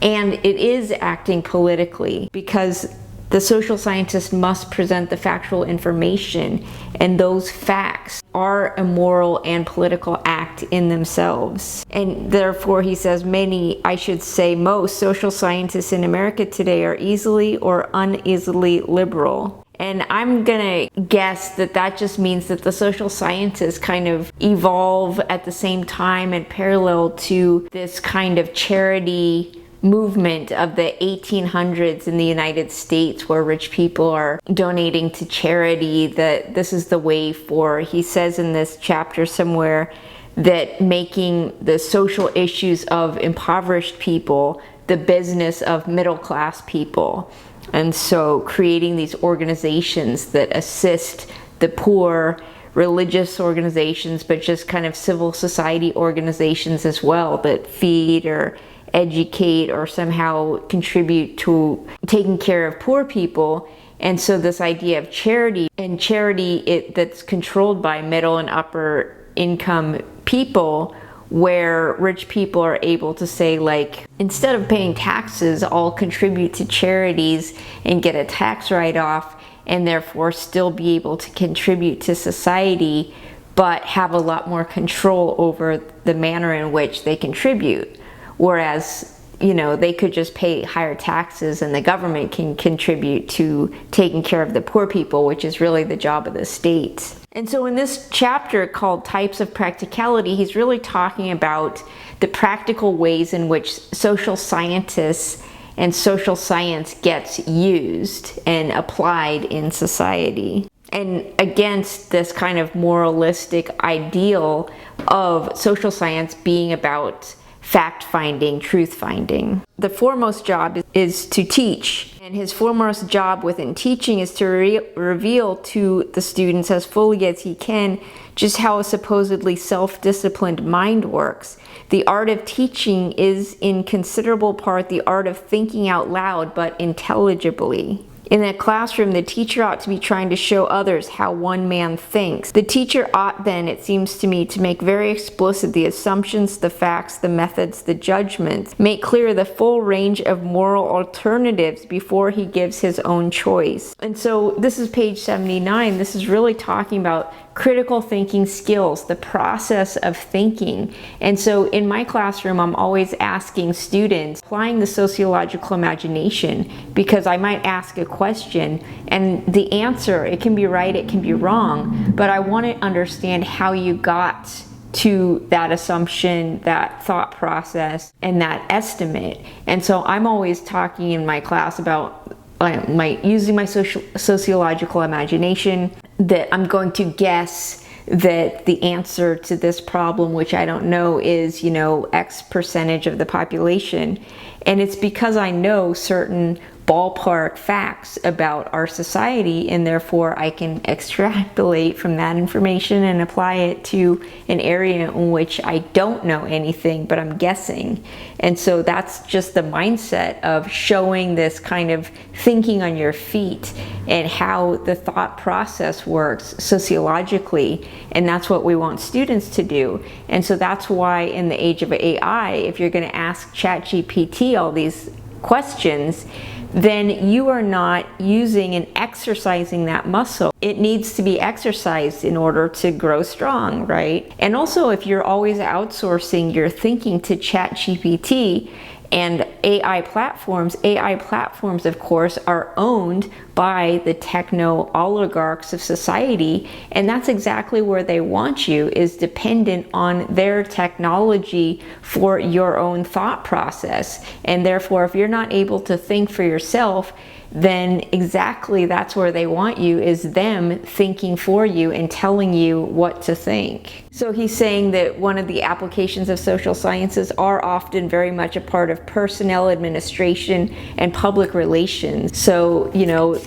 and it is acting politically, because the social scientist must present the factual information, and those facts are a moral and political act in themselves. And therefore, he says, many, I should say most, social scientists in America today are easily or uneasily liberal. And I'm gonna guess that that just means that the social scientists kind of evolve at the same time and parallel to this kind of charity movement of the 1800s in the United States, where rich people are donating to charity. That this is the way for, he says in this chapter somewhere, that making the social issues of impoverished people the business of middle class people. And so creating these organizations that assist the poor, religious organizations, but just kind of civil society organizations as well, that feed or educate or somehow contribute to taking care of poor people. And so this idea of charity, and charity that's controlled by middle and upper income people, where rich people are able to say, like, instead of paying taxes, I'll contribute to charities and get a tax write-off, and therefore still be able to contribute to society, but have a lot more control over the manner in which they contribute. Whereas, you know, they could just pay higher taxes and the government can contribute to taking care of the poor people, which is really the job of the state. And so in this chapter called Types of Practicality, he's really talking about the practical ways in which social scientists and social science gets used and applied in society. And against this kind of moralistic ideal of social science being about fact-finding, truth-finding. The foremost job is to teach. And And his foremost job within teaching is to reveal to the students as fully as he can just how a supposedly self-disciplined mind works. The art of teaching is in considerable part the art of thinking out loud but intelligibly. In a classroom, the teacher ought to be trying to show others how one man thinks. The teacher ought then, it seems to me, to make very explicit the assumptions, the facts, the methods, the judgments, make clear the full range of moral alternatives before he gives his own choice. And so this is page 79. This is really talking about critical thinking skills, the process of thinking. And so in my classroom, I'm always asking students, applying the sociological imagination, because I might ask a question and the answer, it can be right, it can be wrong, but I want to understand how you got to that assumption, that thought process, and that estimate. And so I'm always talking in my class about using my sociological imagination, that I'm going to guess that the answer to this problem, which I don't know, is, X percentage of the population. And it's because I know certain ballpark facts about our society, and therefore I can extrapolate from that information and apply it to an area in which I don't know anything, but I'm guessing. And so that's just the mindset of showing this kind of thinking on your feet and how the thought process works sociologically. And that's what we want students to do. And so that's why in the age of AI, if you're going to ask ChatGPT all these questions, then you are not using and exercising that muscle. It needs to be exercised in order to grow strong, right? And also, if you're always outsourcing your thinking to ChatGPT and AI platforms, of course, are owned by the techno oligarchs of society, and that's exactly where they want you, is dependent on their technology for your own thought process. And therefore, if you're not able to think for yourself, then exactly that's where they want you, is them thinking for you and telling you what to think. So he's saying that one of the applications of social sciences are often very much a part of personnel administration and public relations. So,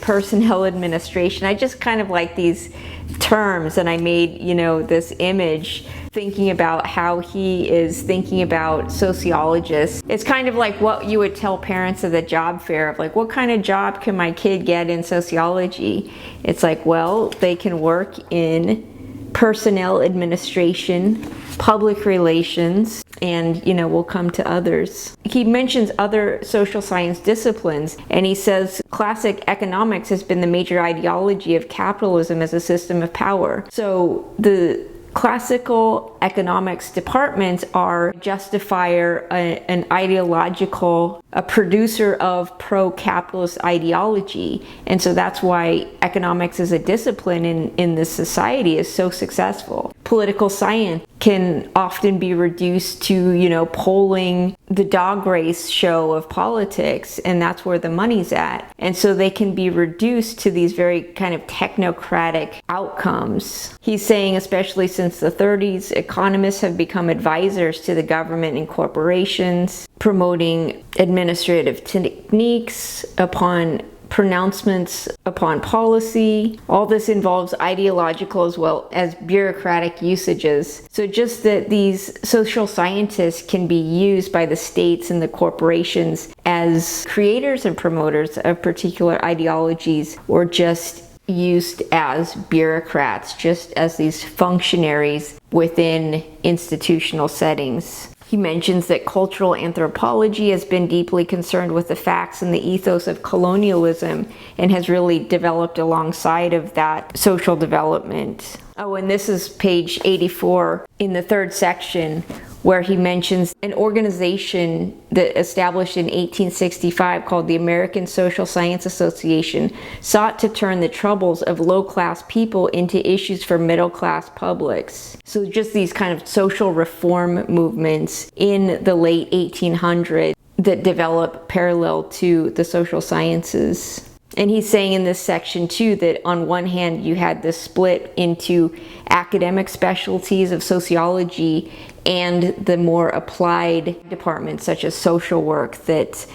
personnel administration, I just kind of like these terms, and I made, this image thinking about how he is thinking about sociologists. It's kind of like what you would tell parents at the job fair of like, what kind of job can my kid get in sociology? It's like, well, they can work in personnel administration, public relations, and we'll come to others. He mentions other social science disciplines, and he says classic economics has been the major ideology of capitalism as a system of power. So the classical economics departments are justifier, an ideological, a producer of pro-capitalist ideology. And so that's why economics as a discipline in this society is so successful. Political science can often be reduced to, polling the dog race show of politics, and that's where the money's at. And so they can be reduced to these very kind of technocratic outcomes. He's saying, especially since the 30s, economists have become advisors to the government and corporations, promoting administrative techniques upon pronouncements upon policy. All this involves ideological as well as bureaucratic usages. So just that these social scientists can be used by the states and the corporations as creators and promoters of particular ideologies, or just used as bureaucrats, just as these functionaries within institutional settings. He mentions that cultural anthropology has been deeply concerned with the facts and the ethos of colonialism and has really developed alongside of that social development. Oh, and this is page 84 in the third section, where he mentions an organization that established in 1865 called the American Social Science Association sought to turn the troubles of low-class people into issues for middle-class publics. So just these kind of social reform movements in the late 1800s that develop parallel to the social sciences. And he's saying in this section too that on one hand you had this split into academic specialties of sociology and the more applied departments such as social work that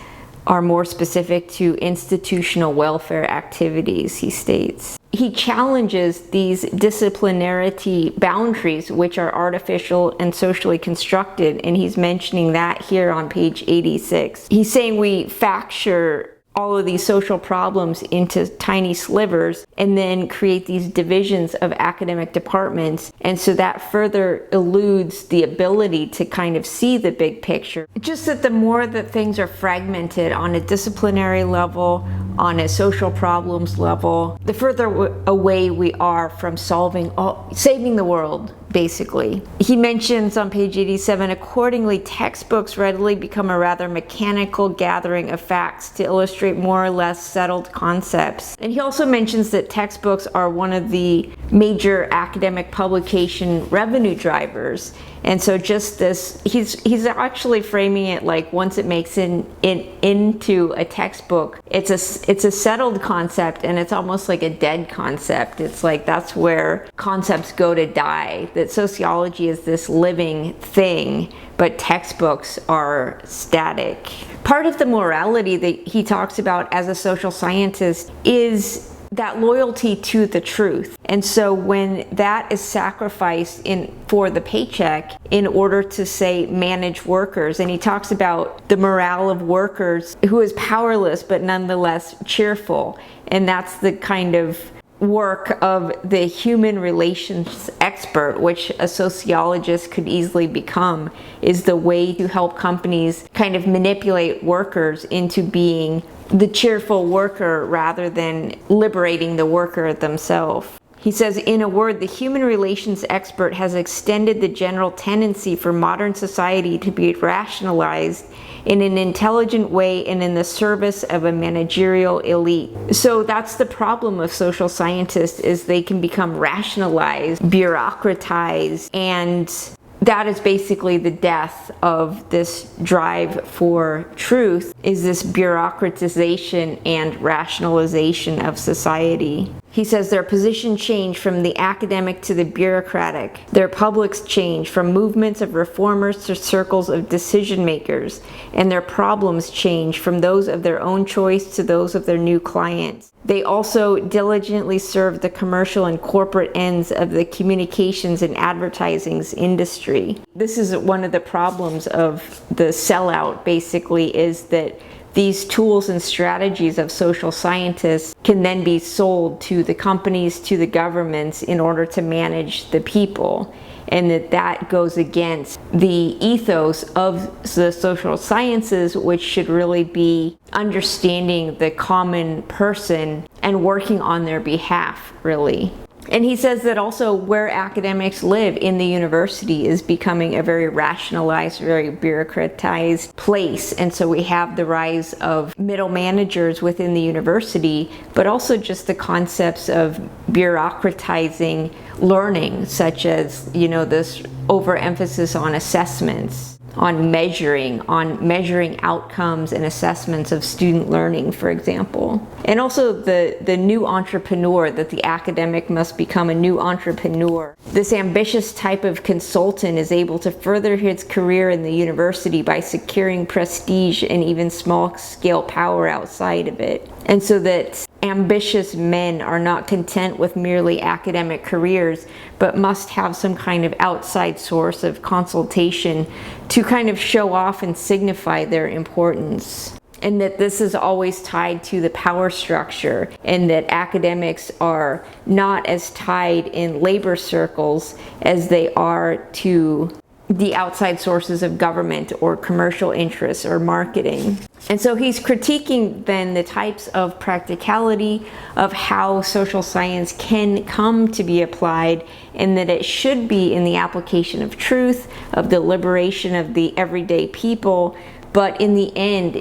are more specific to institutional welfare activities, he states. He challenges these disciplinarity boundaries, which are artificial and socially constructed, and he's mentioning that here on page 86. He's saying we fracture all of these social problems into tiny slivers and then create these divisions of academic departments, and so that further eludes the ability to kind of see the big picture. Just that the more that things are fragmented on a disciplinary level, on a social problems level, the further away we are from saving the world, basically. He mentions on page 87, accordingly, textbooks readily become a rather mechanical gathering of facts to illustrate more or less settled concepts. And he also mentions that textbooks are one of the major academic publication revenue drivers. And so just this, he's actually framing it like once it makes into a textbook, it's a settled concept, and it's almost like a dead concept. It's like that's where concepts go to die, that sociology is this living thing, but textbooks are static. Part of the morality that he talks about as a social scientist is that loyalty to the truth. And so when that is sacrificed for the paycheck in order to, say, manage workers, and he talks about the morale of workers who is powerless but nonetheless cheerful, and that's the kind of work of the human relations expert, which a sociologist could easily become, is the way to help companies kind of manipulate workers into being the cheerful worker rather than liberating the worker themselves. He says, in a word, the human relations expert has extended the general tendency for modern society to be rationalized in an intelligent way and in the service of a managerial elite. So that's the problem of social scientists, is they can become rationalized, bureaucratized, and that is basically the death of this drive for truth, is this bureaucratization and rationalization of society. He says their position changed from the academic to the bureaucratic. Their publics changed from movements of reformers to circles of decision makers, and their problems changed from those of their own choice to those of their new clients. They also diligently served the commercial and corporate ends of the communications and advertising industry. This is one of the problems of the sellout, basically, is that these tools and strategies of social scientists can then be sold to the companies, to the governments, in order to manage the people. And that goes against the ethos of the social sciences, which should really be understanding the common person and working on their behalf, really. And he says that also where academics live in the university is becoming a very rationalized, very bureaucratized place. And so we have the rise of middle managers within the university, but also just the concepts of bureaucratizing learning, such as, this overemphasis on assessments, on measuring outcomes and assessments of student learning, for example. And also the new entrepreneur, that the academic must become a new entrepreneur. This ambitious type of consultant is able to further his career in the university by securing prestige and even small-scale power outside of it. And so that ambitious men are not content with merely academic careers, but must have some kind of outside source of consultation to kind of show off and signify their importance. And that this is always tied to the power structure, and that academics are not as tied in labor circles as they are to the outside sources of government or commercial interests or marketing. And so he's critiquing then the types of practicality of how social science can come to be applied, and that it should be in the application of truth, of the liberation of the everyday people, but in the end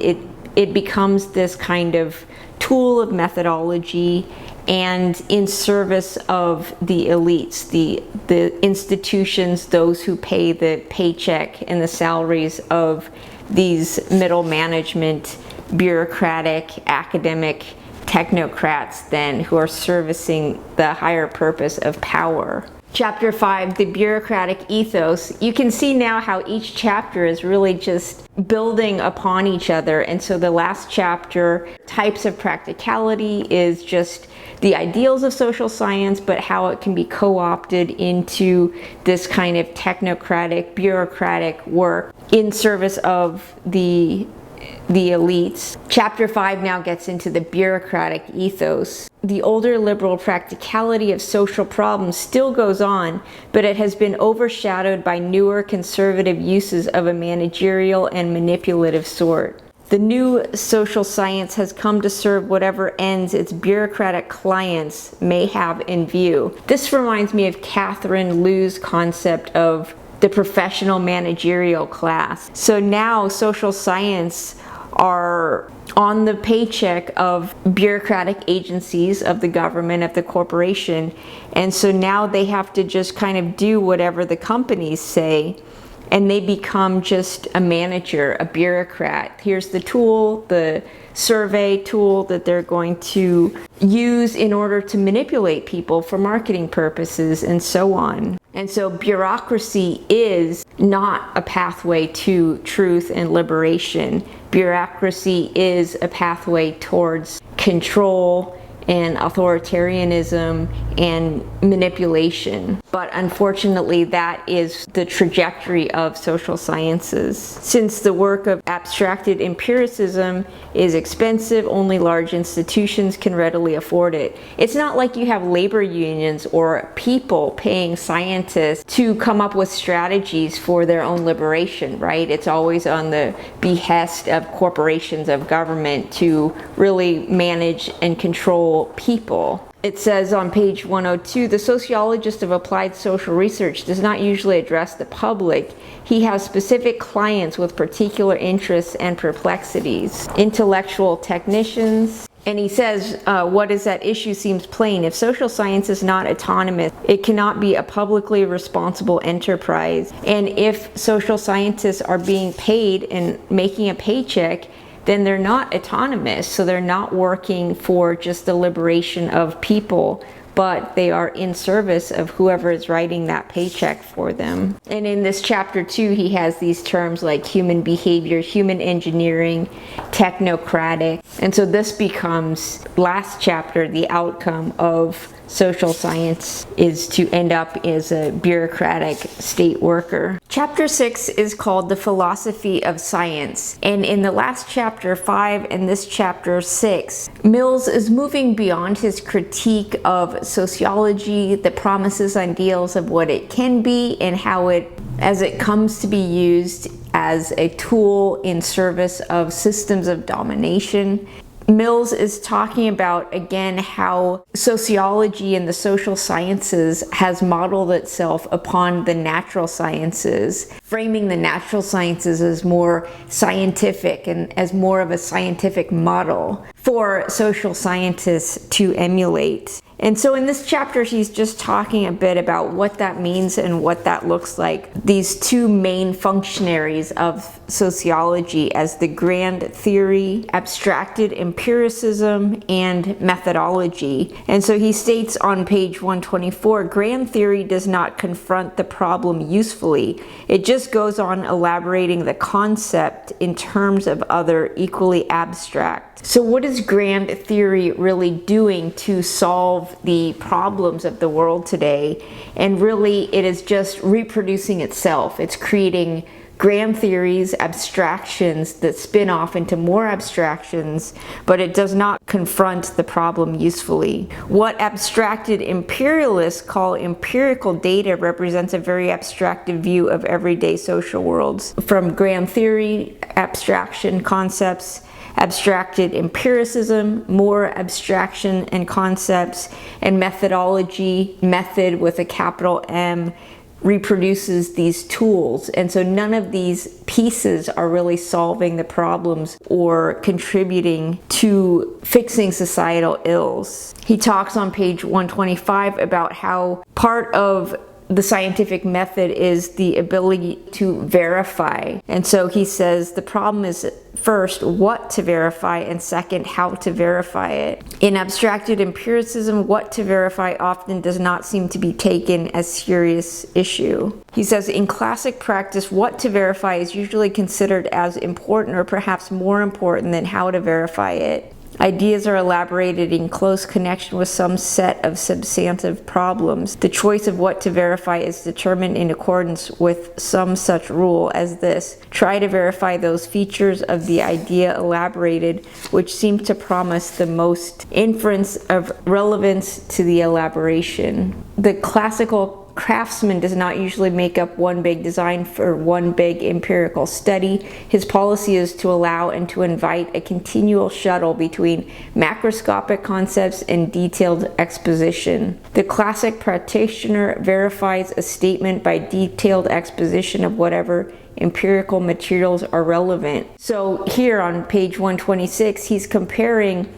it becomes this kind of tool of methodology and in service of the elites, the institutions, those who pay the paycheck and the salaries of these middle management, bureaucratic, academic technocrats then, who are servicing the higher purpose of power. Chapter 5, the Bureaucratic Ethos. You can see now how each chapter is really just building upon each other. And so the last chapter, Types of Practicality, is just the ideals of social science, but how it can be co-opted into this kind of technocratic, bureaucratic work in service of the elites. Chapter 5 now gets into the bureaucratic ethos. The older liberal practicality of social problems still goes on, but it has been overshadowed by newer conservative uses of a managerial and manipulative sort. The new social science has come to serve whatever ends its bureaucratic clients may have in view. This reminds me of Catherine Liu's concept of the professional managerial class. So now social science are on the paycheck of bureaucratic agencies, of the government, of the corporation, and so now they have to just kind of do whatever the companies say, and they become just a manager, a bureaucrat. Here's the tool, the survey tool that they're going to use in order to manipulate people for marketing purposes and so on. And so bureaucracy is not a pathway to truth and liberation. Bureaucracy is a pathway towards control and authoritarianism and manipulation. But unfortunately, that is the trajectory of social sciences. Since the work of abstracted empiricism is expensive, only large institutions can readily afford it. It's not like you have labor unions or people paying scientists to come up with strategies for their own liberation, right? It's always on the behest of corporations, of government, to really manage and control people. It says on page 102, the sociologist of applied social research does not usually address the public. He has specific clients with particular interests and perplexities. Intellectual technicians. And he says, what is at issue seems plain. If social science is not autonomous, it cannot be a publicly responsible enterprise. And if social scientists are being paid and making a paycheck, then they're not autonomous, so they're not working for just the liberation of people, but they are in service of whoever is writing that paycheck for them. And in this chapter 2, he has these terms like human behavior, human engineering, technocratic. And so this becomes, last chapter, the outcome of social science is to end up as a bureaucratic state worker. Chapter 6 is called the Philosophy of Science. And in the last chapter 5 and this chapter 6, Mills is moving beyond his critique of sociology, the promises, ideals of what it can be, and how it, as it comes to be used as a tool in service of systems of domination. Mills is talking about, again, how sociology and the social sciences has modeled itself upon the natural sciences, framing the natural sciences as more scientific and as more of a scientific model for social scientists to emulate. And so in this chapter, he's just talking a bit about what that means and what that looks like. These two main functionaries of sociology as the grand theory, abstracted empiricism, and methodology. And so he states on page 124, grand theory does not confront the problem usefully. It just goes on elaborating the concept in terms of other equally abstract. So what is grand theory really doing to solve the problems of the world today? And really, it is just reproducing itself. It's creating grand theories, abstractions that spin off into more abstractions, but it does not confront the problem usefully. What abstracted imperialists call empirical data represents a very abstracted view of everyday social worlds. From grand theory, abstraction concepts, abstracted empiricism, more abstraction and concepts, and methodology, method with a capital M, reproduces these tools. And so none of these pieces are really solving the problems or contributing to fixing societal ills. He talks on page 125 about how part of the scientific method is the ability to verify. And so he says the problem is, first, what to verify, and second, how to verify it. In abstracted empiricism, what to verify often does not seem to be taken as serious issue. He says in classic practice, what to verify is usually considered as important or perhaps more important than how to verify it. Ideas are elaborated in close connection with some set of substantive problems. The choice of what to verify is determined in accordance with some such rule as this: try to verify those features of the idea elaborated which seem to promise the most inference of relevance to the elaboration. The classical craftsman does not usually make up one big design for one big empirical study. His policy is to allow and to invite a continual shuttle between macroscopic concepts and detailed exposition. The classic practitioner verifies a statement by detailed exposition of whatever empirical materials are relevant. So here on page 126, he's comparing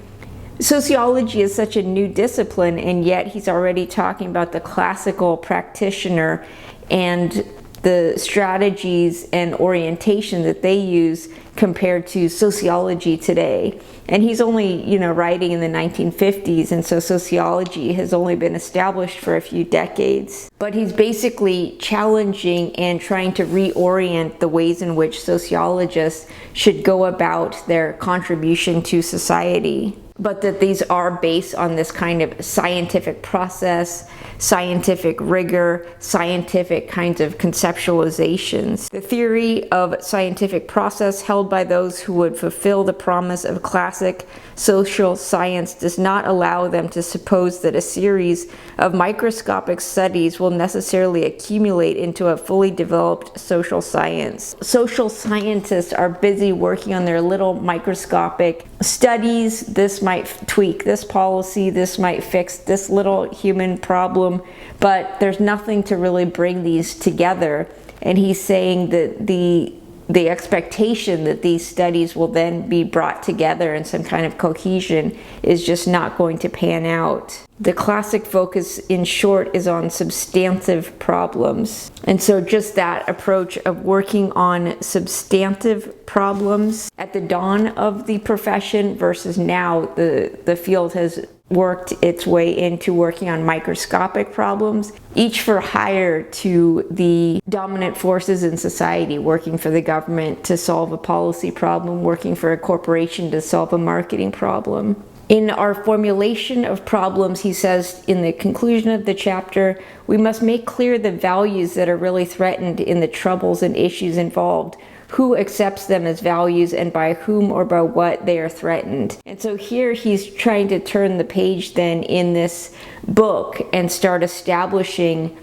sociology is such a new discipline, and yet he's already talking about the classical practitioner and the strategies and orientation that they use compared to sociology today. And he's only, writing in the 1950s, and so sociology has only been established for a few decades. But he's basically challenging and trying to reorient the ways in which sociologists should go about their contribution to society. But that these are based on this kind of scientific process, scientific rigor, scientific kinds of conceptualizations. The theory of scientific process held by those who would fulfill the promise of classic social science does not allow them to suppose that a series of microscopic studies will necessarily accumulate into a fully developed social science. Social scientists are busy working on their little microscopic studies. This might tweak this policy, this might fix this little human problem, but there's nothing to really bring these together. And he's saying that the expectation that these studies will then be brought together in some kind of cohesion is just not going to pan out. The classic focus, in short, is on substantive problems. And so just that approach of working on substantive problems at the dawn of the profession versus now the field has worked its way into working on microscopic problems, each for hire to the dominant forces in society, working for the government to solve a policy problem, working for a corporation to solve a marketing problem. In our formulation of problems, he says in the conclusion of the chapter, we must make clear the values that are really threatened in the troubles and issues involved, who accepts them as values, and by whom or by what they are threatened. And so here he's trying to turn the page then in this book and start establishing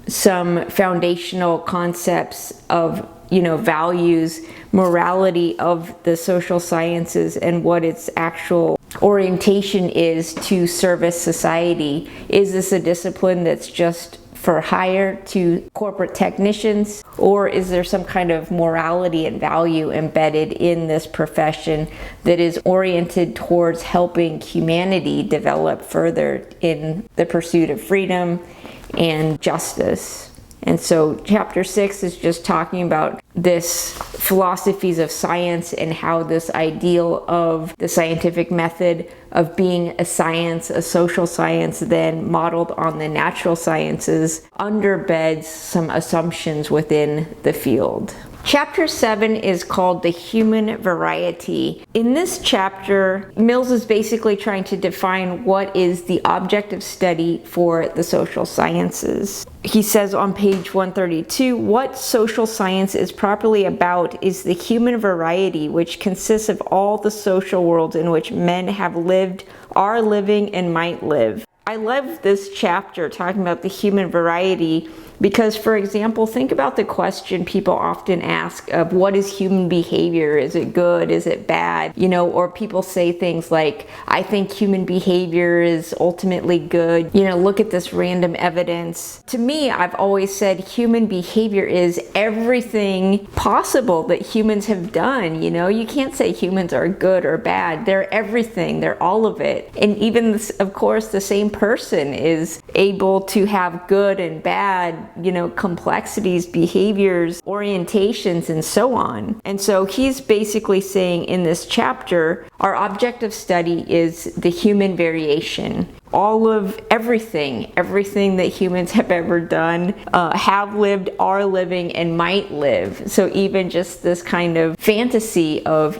some foundational concepts of values, morality of the social sciences, and what its actual orientation is to service society. Is this a discipline that's just for hire to corporate technicians, or is there some kind of morality and value embedded in this profession that is oriented towards helping humanity develop further in the pursuit of freedom and justice? And so chapter 6 is just talking about this philosophies of science and how this ideal of the scientific method of being a science, a social science, then modeled on the natural sciences, underbeds some assumptions within the field. Chapter 7 is called The Human Variety. In this chapter, Mills is basically trying to define what is the object of study for the social sciences. He says on page 132, what social science is properly about is the human variety, which consists of all the social worlds in which men have lived, are living, and might live. I love this chapter talking about the human variety because, for example, think about the question people often ask of what is human behavior? Is it good? Is it bad? Or people say things like, I think human behavior is ultimately good. Look at this random evidence. To me, I've always said human behavior is everything possible that humans have done. You can't say humans are good or bad. They're everything. They're all of it. And even, of course, the same person is able to have good and bad, complexities, behaviors, orientations, and so on. And so he's basically saying in this chapter, our object of study is the human variation. All of everything that humans have ever done, have lived, are living, and might live. So even just this kind of fantasy of,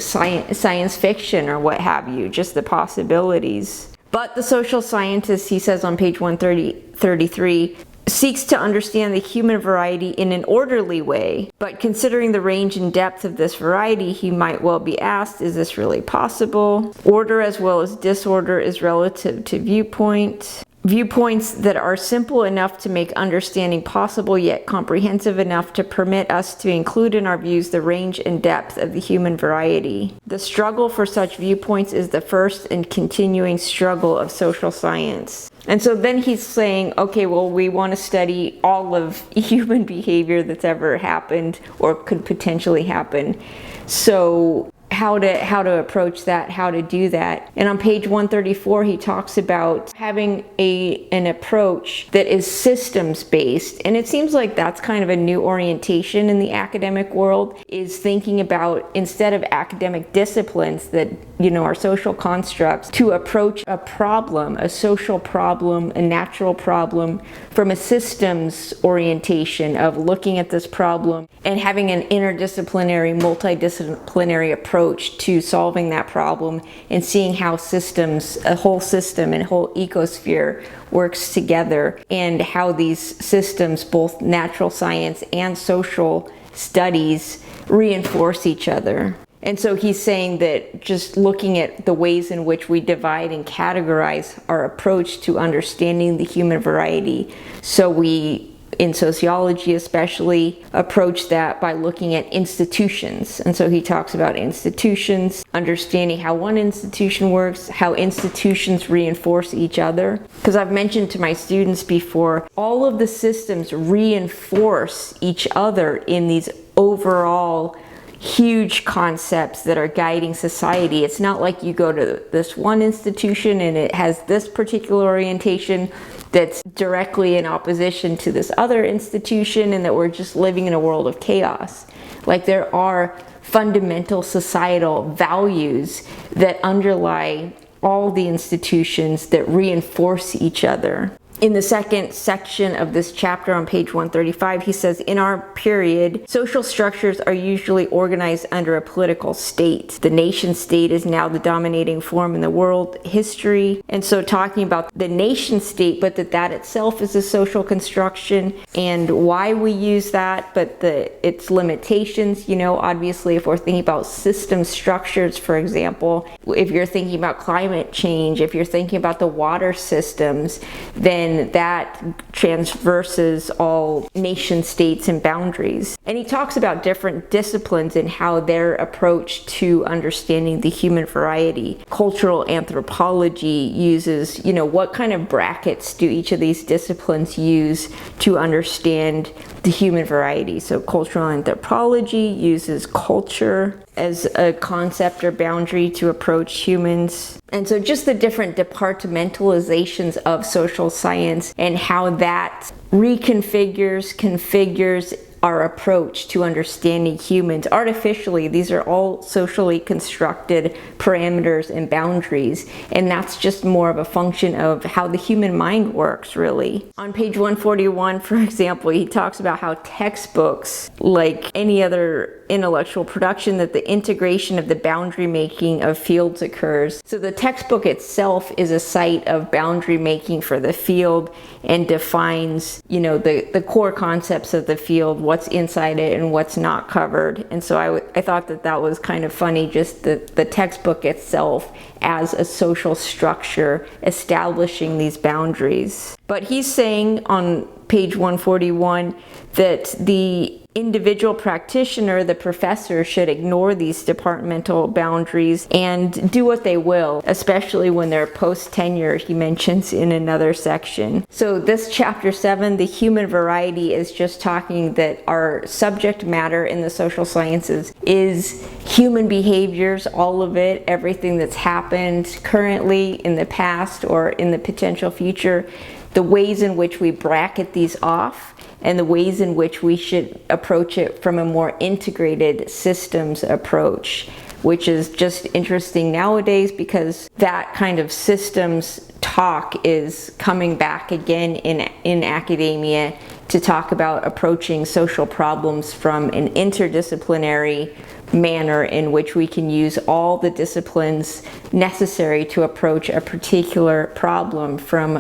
science fiction or what have you, just the possibilities. But the social scientist, he says on page 133, seeks to understand the human variety in an orderly way, but considering the range and depth of this variety, he might well be asked, is this really possible? Order as well as disorder is relative to viewpoint. Viewpoints that are simple enough to make understanding possible, yet comprehensive enough to permit us to include in our views the range and depth of the human variety. The struggle for such viewpoints is the first and continuing struggle of social science. And so then he's saying, okay, well, we want to study all of human behavior that's ever happened or could potentially happen. So how to approach that, how to do that. And on page 134, he talks about having an approach that is systems based. And it seems like that's kind of a new orientation in the academic world, is thinking about, instead of academic disciplines that, are social constructs, to approach a problem, a social problem, a natural problem, from a systems orientation of looking at this problem and having an interdisciplinary, multidisciplinary approach to solving that problem, and seeing how systems, a whole system and a whole ecosphere works together, and how these systems, both natural science and social studies, reinforce each other. And so he's saying that just looking at the ways in which we divide and categorize our approach to understanding the human variety, so we, in sociology especially, approach that by looking at institutions. And so he talks about institutions, understanding how one institution works, how institutions reinforce each other. Because I've mentioned to my students before, all of the systems reinforce each other in these overall huge concepts that are guiding society. It's not like you go to this one institution and it has this particular orientation that's directly in opposition to this other institution, and that we're just living in a world of chaos. Like, there are fundamental societal values that underlie all the institutions that reinforce each other. In the second section of this chapter on page 135, he says, in our period, social structures are usually organized under a political state. The nation state is now the dominating form in the world history. And so talking about the nation state, but that itself is a social construction, and why we use that, but its limitations. Obviously, if we're thinking about system structures, for example, if you're thinking about climate change, if you're thinking about the water systems, then that transverses all nation states and boundaries. And he talks about different disciplines and how their approach to understanding the human variety. Cultural anthropology uses, what kind of brackets do each of these disciplines use to understand the human variety? So cultural anthropology uses culture as a concept or boundary to approach humans. And so just the different departmentalizations of social science and how that configures our approach to understanding humans artificially. These are all socially constructed parameters and boundaries, and that's just more of a function of how the human mind works, really. On page 141, for example, he talks about how textbooks, like any other intellectual production, that the integration of the boundary making of fields occurs. So the textbook itself is a site of boundary making for the field, and defines, the core concepts of the field, what's inside it and what's not covered. And so I thought that was kind of funny, just the textbook itself as a social structure establishing these boundaries. But he's saying on page 141 that the individual practitioner, the professor, should ignore these departmental boundaries and do what they will, especially when they're post-tenure, he mentions in another section. So this chapter 7, the human variety, is just talking that our subject matter in the social sciences is human behaviors, all of it, everything that's happened currently, in the past, or in the potential future, the ways in which we bracket these off and the ways in which we should approach it from a more integrated systems approach, which is just interesting nowadays because that kind of systems talk is coming back again in academia to talk about approaching social problems from an interdisciplinary manner in which we can use all the disciplines necessary to approach a particular problem from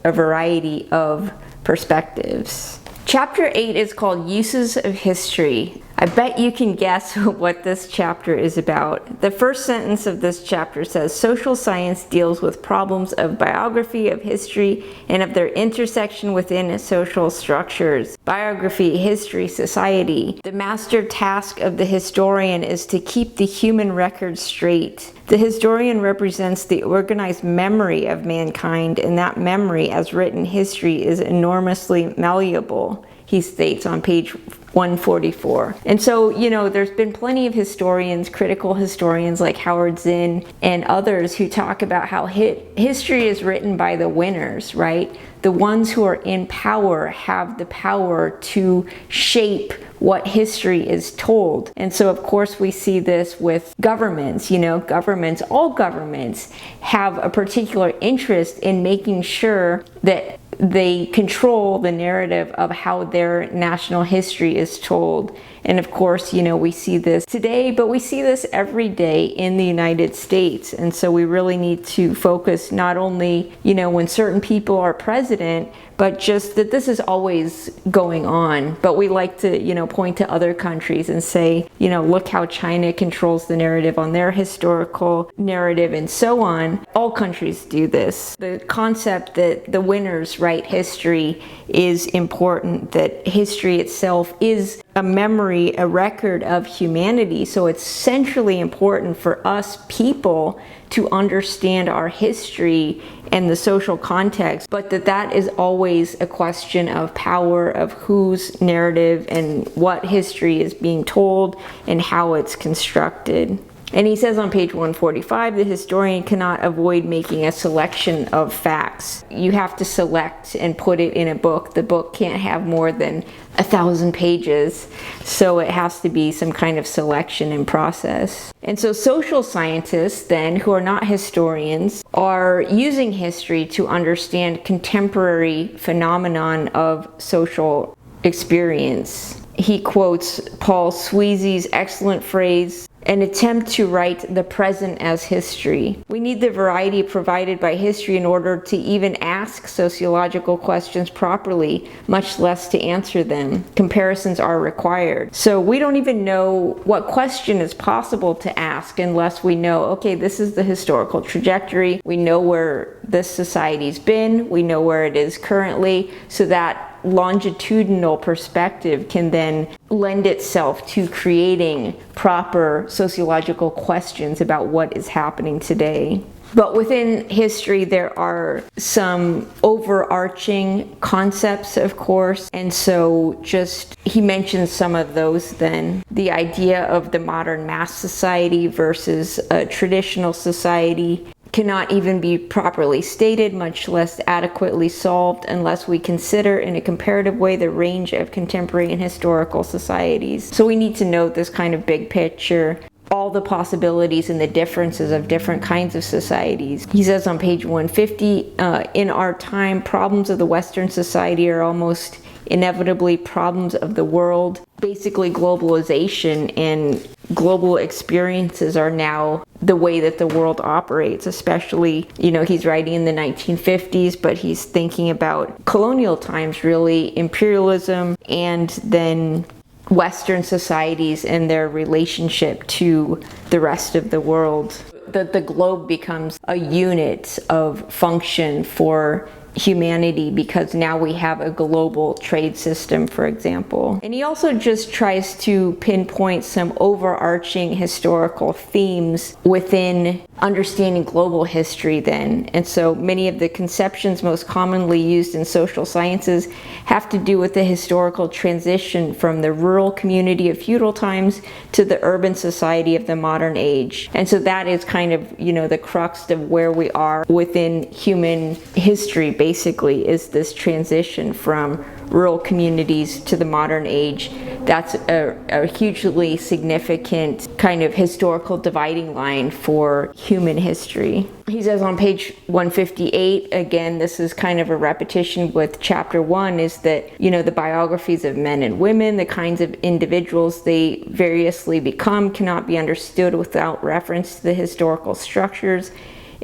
a variety of perspectives. Chapter 8 is called Uses of History. I bet you can guess what this chapter is about. The first sentence of this chapter says, social science deals with problems of biography, of history, and of their intersection within social structures. Biography, history, society. The master task of the historian is to keep the human record straight. The historian represents the organized memory of mankind, and that memory, as written history, is enormously malleable, he states on page 144. And so, there's been plenty of historians, critical historians like Howard Zinn and others who talk about how history is written by the winners, right? The ones who are in power have the power to shape what history is told. And so, of course, we see this with governments. All governments have a particular interest in making sure that they control the narrative of how their national history is told. And of course, we see this today, but we see this every day in the United States. And so we really need to focus not only, when certain people are president, but just that this is always going on. But we like to, point to other countries and say, look how China controls the narrative on their historical narrative and so on. All countries do this. The concept that the winners write history is important, that history itself is a memory, a record of humanity. So it's centrally important for us people to understand our history and the social context, but that is always a question of power, of whose narrative and what history is being told and how it's constructed. And he says on page 145, the historian cannot avoid making a selection of facts. You have to select and put it in a book. The book can't have more than 1,000 pages, so it has to be some kind of selection and process. And so social scientists then, who are not historians, are using history to understand contemporary phenomenon of social experience. He quotes Paul Sweezy's excellent phrase, an attempt to write the present as history. We need the variety provided by history in order to even ask sociological questions properly, much less to answer them. Comparisons are required. So we don't even know what question is possible to ask unless we know, okay, this is the historical trajectory. We know where this society's been. We know where it is currently, so that longitudinal perspective can then lend itself to creating proper sociological questions about what is happening today. But within history, there are some overarching concepts, of course, and so he mentions some of those then. The idea of the modern mass society versus a traditional society cannot even be properly stated, much less adequately solved, unless we consider in a comparative way the range of contemporary and historical societies. So we need to note this kind of big picture, all the possibilities and the differences of different kinds of societies. He says on page 150, in our time, problems of the Western society are almost inevitably problems of the world. Basically, globalization and global experiences are now the way that the world operates, especially, he's writing in the 1950s, but he's thinking about colonial times, really, imperialism, and then Western societies and their relationship to the rest of the world. That the globe becomes a unit of function for humanity because now we have a global trade system, for example. And he also just tries to pinpoint some overarching historical themes within understanding global history then. And so many of the conceptions most commonly used in social sciences have to do with the historical transition from the rural community of feudal times to the urban society of the modern age. And so that is kind of, the crux of where we are within human history, basically is this transition from rural communities to the modern age. That's a hugely significant kind of historical dividing line for human history. He says on page 158, again, this is kind of a repetition with chapter 1, is that, the biographies of men and women, the kinds of individuals they variously become, cannot be understood without reference to the historical structures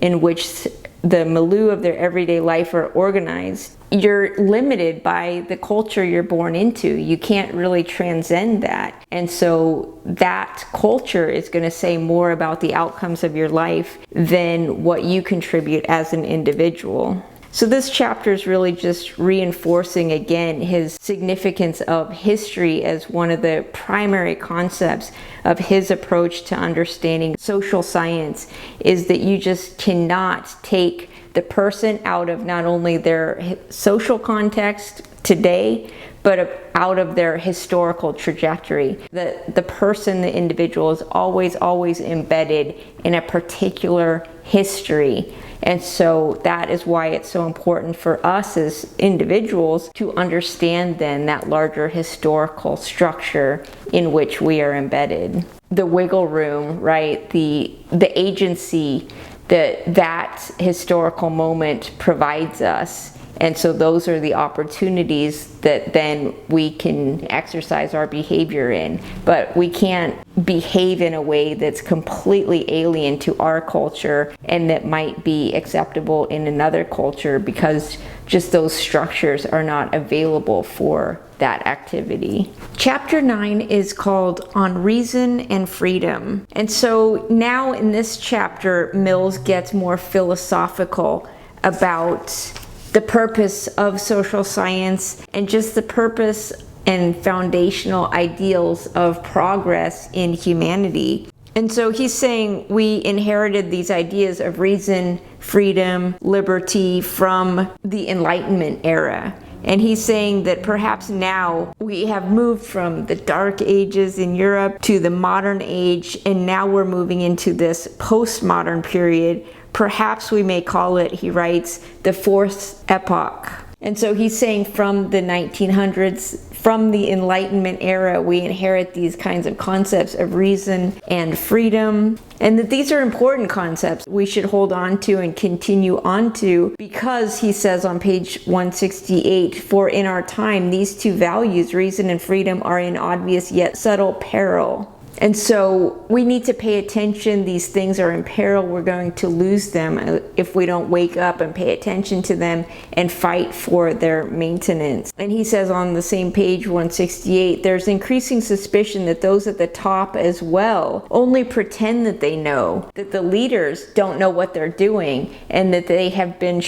in which the milieu of their everyday life are organized. You're limited by the culture you're born into. You can't really transcend that. And so that culture is going to say more about the outcomes of your life than what you contribute as an individual. So this chapter is really just reinforcing again his significance of history as one of the primary concepts of his approach to understanding social science, is that you just cannot take the person out of not only their social context today, but out of their historical trajectory. The person, the individual, is always embedded in a particular history. And so that is why it's so important for us as individuals to understand then that larger historical structure in which we are embedded. The wiggle room, right? The agency that historical moment provides us. And so those are the opportunities that then we can exercise our behavior in. But we can't behave in a way that's completely alien to our culture and that might be acceptable in another culture, because just those structures are not available for that activity. Chapter 9 is called On Reason and Freedom. And so now in this chapter, Mills gets more philosophical about the purpose of social science and just the purpose and foundational ideals of progress in humanity. And so he's saying we inherited these ideas of reason, freedom, liberty from the Enlightenment era. And he's saying that perhaps now we have moved from the Dark Ages in Europe to the modern age, and now we're moving into this postmodern period. Perhaps we may call it, he writes, the fourth epoch. And so he's saying from the 1900s, from the Enlightenment era, we inherit these kinds of concepts of reason and freedom, and that these are important concepts we should hold on to and continue on to, because he says on page 168, for in our time, these two values, reason and freedom, are in obvious yet subtle peril. And so we need to pay attention. These things are in peril. We're going to lose them if we don't wake up and pay attention to them and fight for their maintenance. And he says on the same page 168, there's increasing suspicion that those at the top as well only pretend that they know, that the leaders don't know what they're doing, and that they have been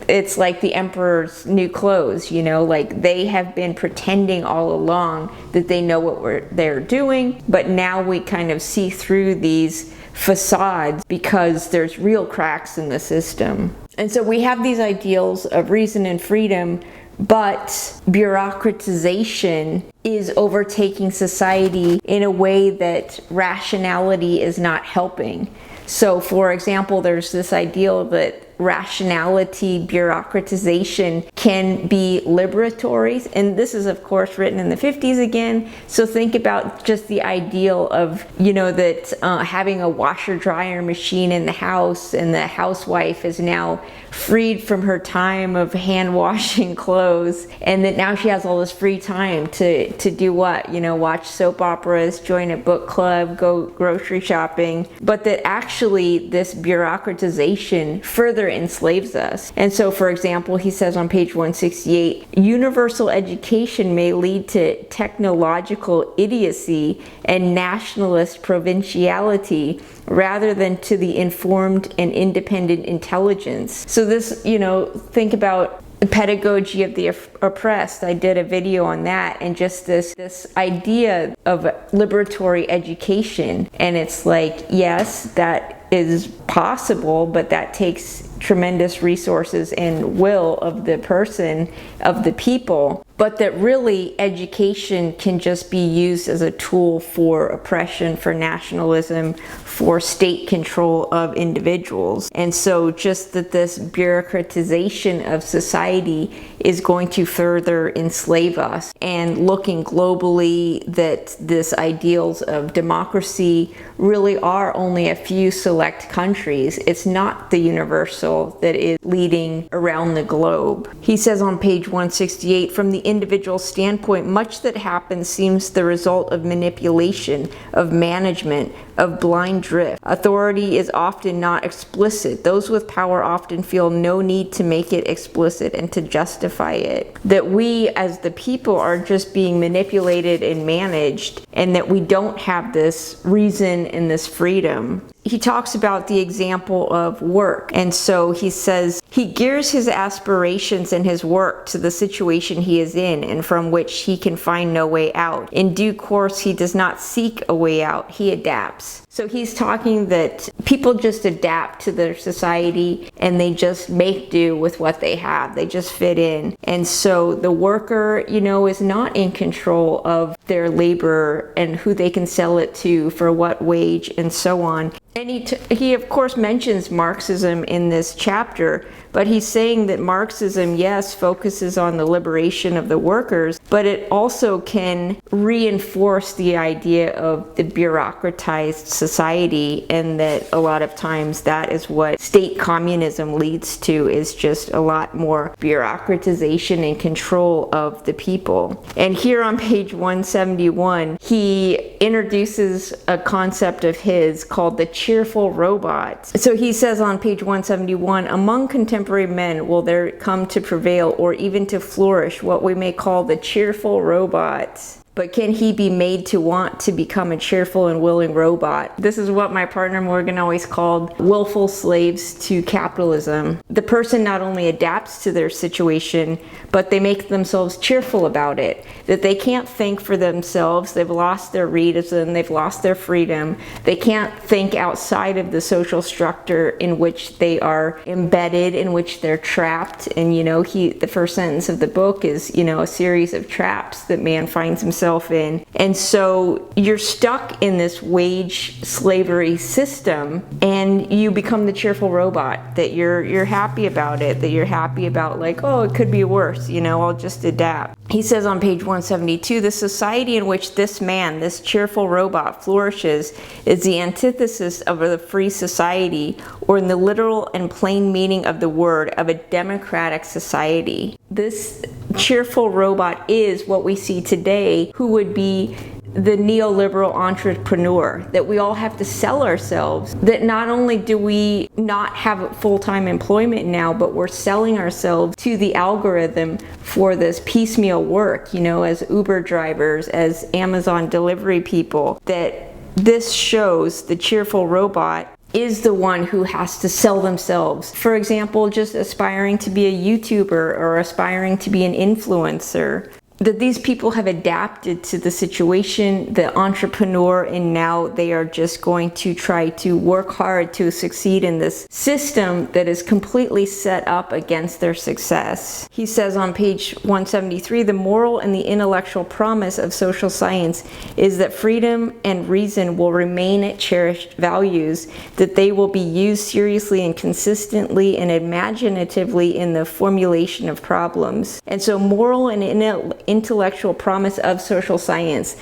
it's like the emperor's new clothes, like they have been pretending all along that they know what they're doing, but now we kind of see through these facades because there's real cracks in the system. And so we have these ideals of reason and freedom, but bureaucratization is overtaking society in a way that rationality is not helping. So for example, there's this ideal that rationality, bureaucratization can be liberatory. And this is, of course, written in the 50s again. So think about just the ideal of, that having a washer dryer machine in the house, and the housewife is now freed from her time of hand washing clothes, and that now she has all this free time to do what? Watch soap operas, join a book club, go grocery shopping. But that actually this bureaucratization further enslaves us. And so, for example, he says on page 168, universal education may lead to technological idiocy and nationalist provinciality rather than to the informed and independent intelligence. So this, think about the pedagogy of the oppressed. I did a video on that, and just this idea of liberatory education. And it's like, yes, that is possible, but that takes tremendous resources and will of the person, of the people. But that really education can just be used as a tool for oppression, for nationalism, for state control of individuals. And so just that this bureaucratization of society is going to further enslave us, and looking globally that this ideals of democracy really are only a few select countries. It's not the universal that is leading around the globe. He says on page 168, from the individual standpoint, much that happens seems the result of manipulation, of management, of blind drift. Authority is often not explicit. Those with power often feel no need to make it explicit and to justify it. That we as the people are just being manipulated and managed, and that we don't have this reason and this freedom. He talks about the example of work, and so he says he gears his aspirations and his work to the situation he is in and from which he can find no way out. In due course, he does not seek a way out, he adapts. So he's talking that people just adapt to their society and they just make do with what they have. They just fit in. And so the worker, is not in control of their labor and who they can sell it to, for what wage, and so on. And he of course mentions Marxism in this chapter, but he's saying that Marxism, yes, focuses on the liberation of the workers, but it also can reinforce the idea of the bureaucratized society, and that a lot of times that is what state communism leads to, is just a lot more bureaucratization and control of the people. And here on page 171, he introduces a concept of his called the cheerful robot. So he says on page 171, among contemporary men will there come to prevail or even to flourish what we may call the cheerful robot. But can he be made to want to become a cheerful and willing robot? This is what my partner Morgan always called willful slaves to capitalism. The person not only adapts to their situation, but they make themselves cheerful about it. That they can't think for themselves, they've lost their reason, they've lost their freedom. They can't think outside of the social structure in which they are embedded, in which they're trapped. And the first sentence of the book is, a series of traps that man finds himself in. And so you're stuck in this wage slavery system, and you become the cheerful robot, that you're happy about it, that you're happy about it could be worse, I'll just adapt. He says on page 172, the society in which this man, this cheerful robot, flourishes is the antithesis of the free society, or in the literal and plain meaning of the word, of a democratic society. This cheerful robot is what we see today, who would be the neoliberal entrepreneur, that we all have to sell ourselves, that not only do we not have full-time employment now, but we're selling ourselves to the algorithm for this piecemeal work, as Uber drivers, as Amazon delivery people. That this shows the cheerful robot is the one who has to sell themselves. For example, just aspiring to be a YouTuber or aspiring to be an influencer. That these people have adapted to the situation, the entrepreneur, and now they are just going to try to work hard to succeed in this system that is completely set up against their success. He says on page 173, the moral and the intellectual promise of social science is that freedom and reason will remain cherished values, that they will be used seriously and consistently and imaginatively in the formulation of problems. And so moral and intellectual promise of social science.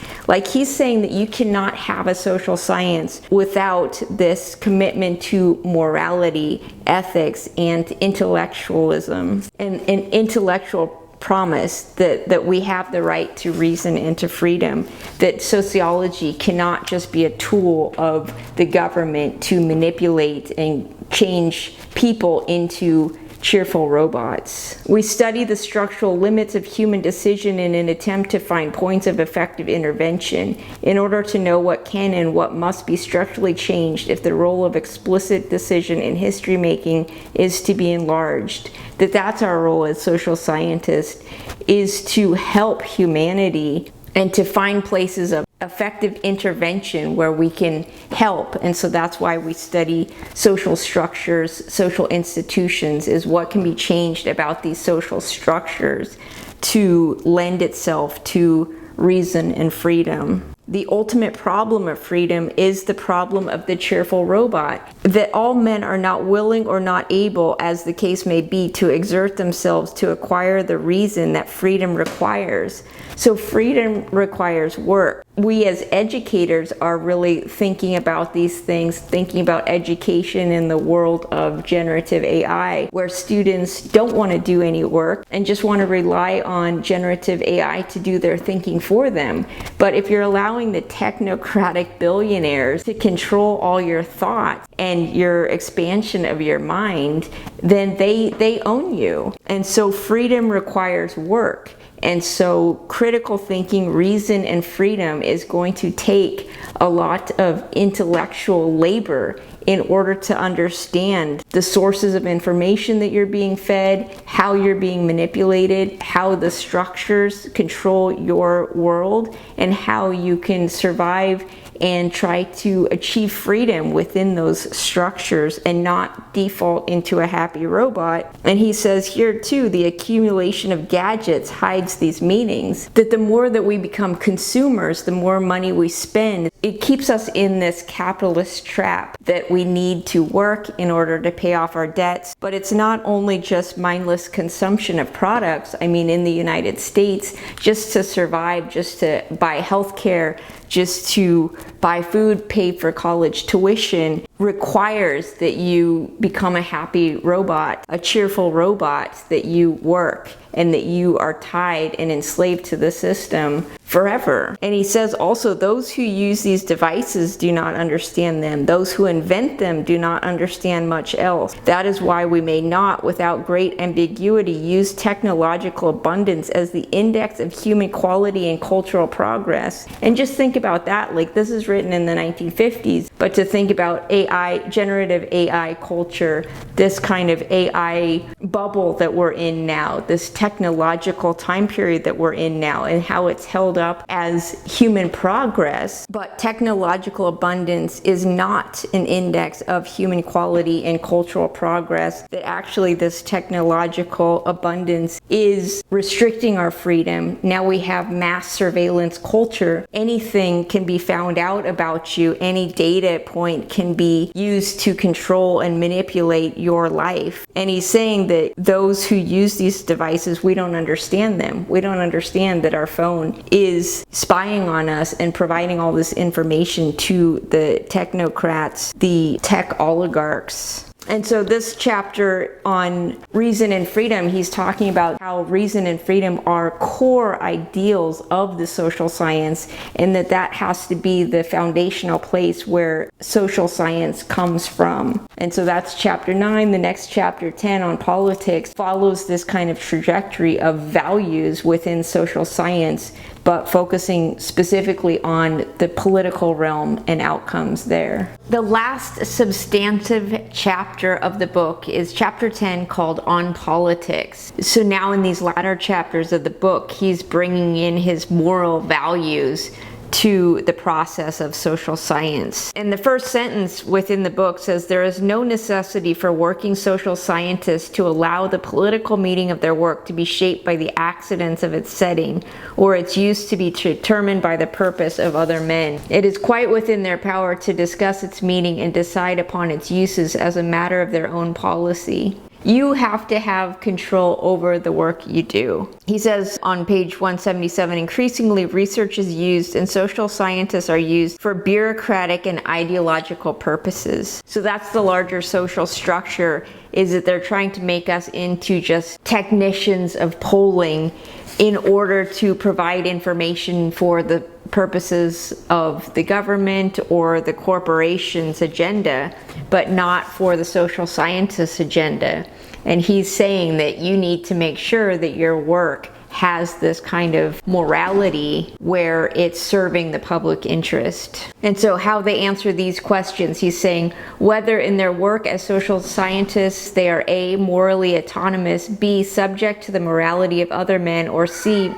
He's saying that you cannot have a social science without this commitment to morality, ethics, and intellectualism, and an intellectual promise that we have the right to reason and to freedom, that sociology cannot just be a tool of the government to manipulate and change people into cheerful robots. We study the structural limits of human decision in an attempt to find points of effective intervention in order to know what can and what must be structurally changed if the role of explicit decision in history making is to be enlarged. That's our role as social scientists, is to help humanity and to find places of effective intervention where we can help. And so that's why we study social structures, social institutions, is what can be changed about these social structures to lend itself to reason and freedom. The ultimate problem of freedom is the problem of the cheerful robot, that all men are not willing or not able, as the case may be, to exert themselves to acquire the reason that freedom requires. So freedom requires work. We as educators are really thinking about these things, thinking about education in the world of generative AI, where students don't want to do any work and just want to rely on generative AI to do their thinking for them. But if you're allowing the technocratic billionaires to control all your thoughts and your expansion of your mind, then they own you. And so freedom requires work. And so critical thinking, reason, and freedom is going to take a lot of intellectual labor in order to understand the sources of information that you're being fed, how you're being manipulated, how the structures control your world, and how you can survive and try to achieve freedom within those structures and not default into a happy robot. And he says here too, the accumulation of gadgets hides these meanings, that the more that we become consumers, the more money we spend. It keeps us in this capitalist trap that we need to work in order to pay off our debts. But it's not only just mindless consumption of products. I mean, in the United States, just to survive, just to buy healthcare, just to buy food, pay for college tuition, requires that you become a happy robot, a cheerful robot, that you work and that you are tied and enslaved to the system forever. And he says also, those who use these devices do not understand them. Those who invent them do not understand much else. That is why we may not, without great ambiguity, use technological abundance as the index of human quality and cultural progress. And just think about that, like this is written in the 1950s, but to think about AI, generative AI culture, this kind of AI bubble that we're in now, this technological time period that we're in now, and how it's held up as human progress. But technological abundance is not an index of human quality and cultural progress, that actually this technological abundance is restricting our freedom. Now we have mass surveillance culture. Anything can be found out about you. Any data point can be used to control and manipulate your life. And he's saying that those who use these devices, we don't understand them. We don't understand that our phone is spying on us and providing all this information to the technocrats, the tech oligarchs. And so this chapter on reason and freedom, he's talking about how reason and freedom are core ideals of the social science, and that has to be the foundational place where social science comes from. And so that's chapter 9. The next chapter 10 on politics follows this kind of trajectory of values within social science, but focusing specifically on the political realm and outcomes there. The last substantive chapter of the book is chapter 10, called On Politics. So now in these latter chapters of the book, he's bringing in his moral values to the process of social science. And the first sentence within the book says, there is no necessity for working social scientists to allow the political meaning of their work to be shaped by the accidents of its setting, or its use to be determined by the purpose of other men. It is quite within their power to discuss its meaning and decide upon its uses as a matter of their own policy. You have to have control over the work you do. He says on page 177, increasingly research is used and social scientists are used for bureaucratic and ideological purposes. So that's the larger social structure, is that they're trying to make us into just technicians of polling in order to provide information for the purposes of the government or the corporation's agenda, but not for the social scientists' agenda. And he's saying that you need to make sure that your work has this kind of morality where it's serving the public interest. And so how they answer these questions, he's saying whether in their work as social scientists they are A, morally autonomous, B, subject to the morality of other men, or C,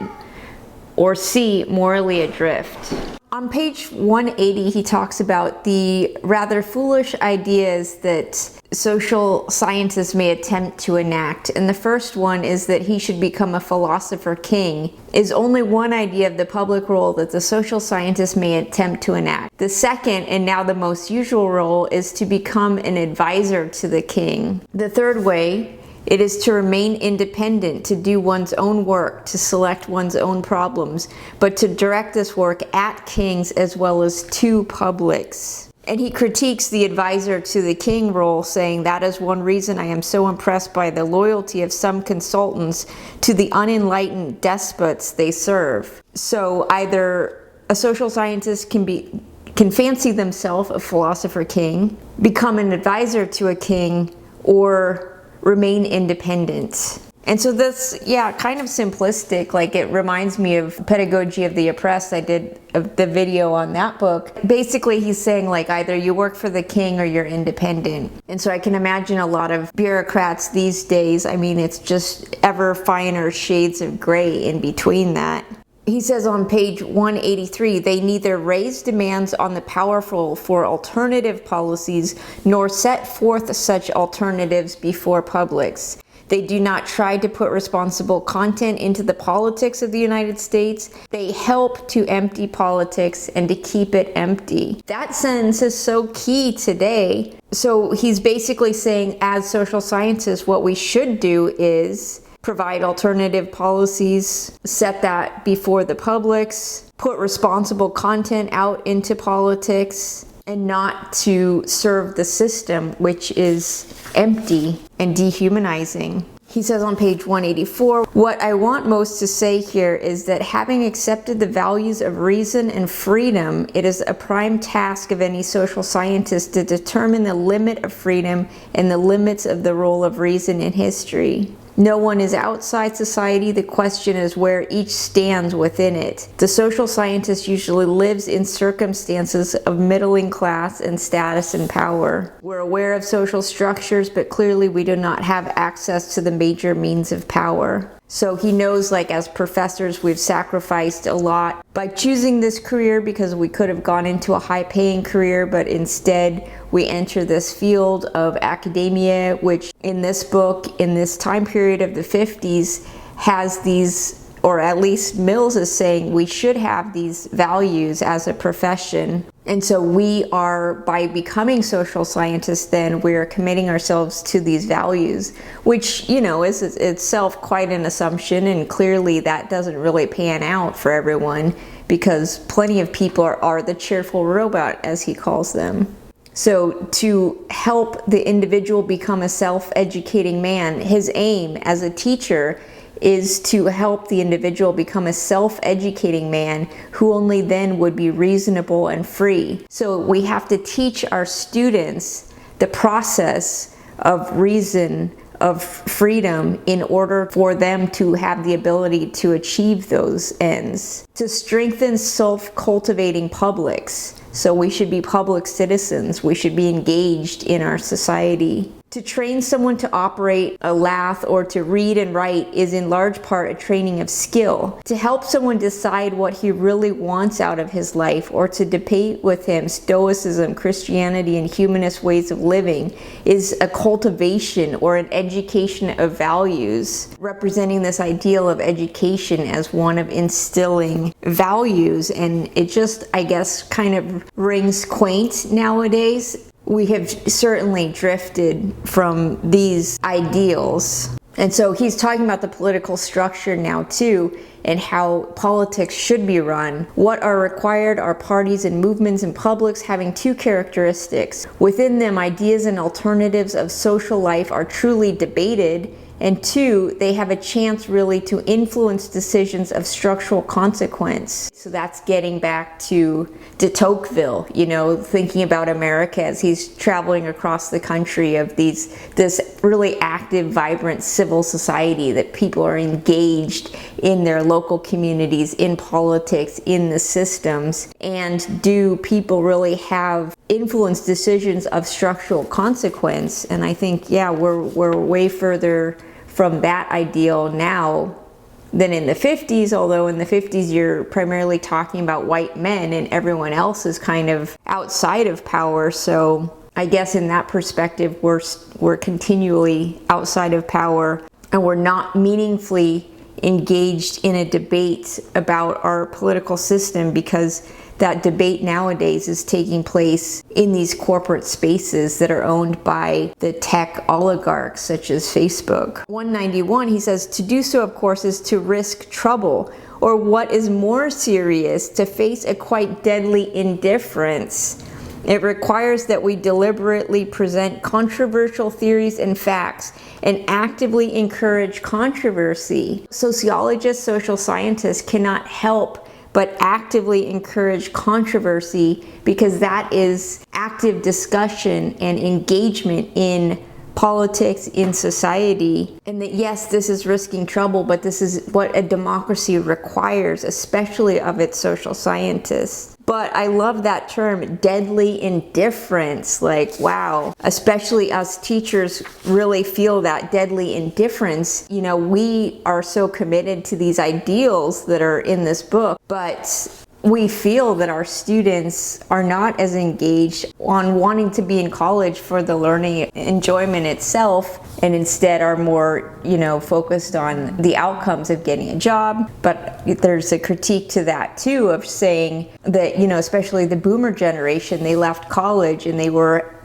morally adrift. On page 180, he talks about the rather foolish ideas that social scientists may attempt to enact. And the first one is that he should become a philosopher king, is only one idea of the public role that the social scientists may attempt to enact. The second, and now the most usual role, is to become an advisor to the king. The third way, it is to remain independent, to do one's own work, to select one's own problems, but to direct this work at kings as well as to publics. And he critiques the advisor to the king role, saying, that is one reason I am so impressed by the loyalty of some consultants to the unenlightened despots they serve. So either a social scientist can fancy themselves a philosopher king, become an advisor to a king, or remain independent. And so that's, kind of simplistic. Like, it reminds me of Pedagogy of the Oppressed. I did the video on that book. Basically, he's saying, like, either you work for the king or you're independent. And so I can imagine a lot of bureaucrats these days, I mean, it's just ever finer shades of gray in between that. He says on page 183, they neither raise demands on the powerful for alternative policies nor set forth such alternatives before publics. They do not try to put responsible content into the politics of the United States. They help to empty politics and to keep it empty. That sentence is so key today. So he's basically saying, as social scientists, what we should do is provide alternative policies, set that before the publics, put responsible content out into politics, and not to serve the system, which is empty and dehumanizing. He says on page 184, what I want most to say here is that having accepted the values of reason and freedom, it is a prime task of any social scientist to determine the limit of freedom and the limits of the role of reason in history. No one is outside society. The question is where each stands within it. The social scientist usually lives in circumstances of middling class and status and power. We're aware of social structures, but clearly we do not have access to the major means of power. So he knows, like, as professors, we've sacrificed a lot by choosing this career because we could have gone into a high-paying career, but instead we enter this field of academia, which in this book, in this time period of the 50s, has these, or at least Mills is saying, we should have these values as a profession. And so we are, by becoming social scientists, then we're committing ourselves to these values, which, is itself quite an assumption, and clearly that doesn't really pan out for everyone, because plenty of people are the cheerful robot, as he calls them. So to help the individual become a self-educating man, his aim as a teacher is to help the individual become a self-educating man who only then would be reasonable and free. So we have to teach our students the process of reason, of freedom, in order for them to have the ability to achieve those ends. To strengthen self-cultivating publics. So we should be public citizens. We should be engaged in our society. To train someone to operate a lathe or to read and write is in large part a training of skill. To help someone decide what he really wants out of his life, or to debate with him Stoicism, Christianity, and humanist ways of living, is a cultivation or an education of values, representing this ideal of education as one of instilling values. And it just, I guess, kind of rings quaint nowadays. We have certainly drifted from these ideals. And so he's talking about the political structure now too, and how politics should be run. What are required are parties and movements and publics having two characteristics. Within them, ideas and alternatives of social life are truly debated, and two, they have a chance really to influence decisions of structural consequence. So that's getting back to de Tocqueville, thinking about America as he's traveling across the country, of this really active, vibrant civil society, that people are engaged in their local communities, in politics, in the systems. And do people really have influence decisions of structural consequence? And I think, we're way further from that ideal now than in the 50s, although in the 50s you're primarily talking about white men and everyone else is kind of outside of power. So I guess in that perspective, we're continually outside of power, and we're not meaningfully engaged in a debate about our political system, because that debate nowadays is taking place in these corporate spaces that are owned by the tech oligarchs such as Facebook. 191, he says, to do so, of course, is to risk trouble, or what is more serious, to face a quite deadly indifference. It requires that we deliberately present controversial theories and facts and actively encourage controversy. Sociologists, social scientists cannot help but actively encourage controversy, because that is active discussion and engagement in politics, in society. And that yes, this is risking trouble, but this is what a democracy requires, especially of its social scientists. But I love that term, deadly indifference. Like, wow, especially us teachers really feel that deadly indifference. You know, we are so committed to these ideals that are in this book, but we feel that our students are not as engaged on wanting to be in college for the learning enjoyment itself, and instead are more, focused on the outcomes of getting a job. But there's a critique to that too, of saying that, especially the boomer generation, they left college and they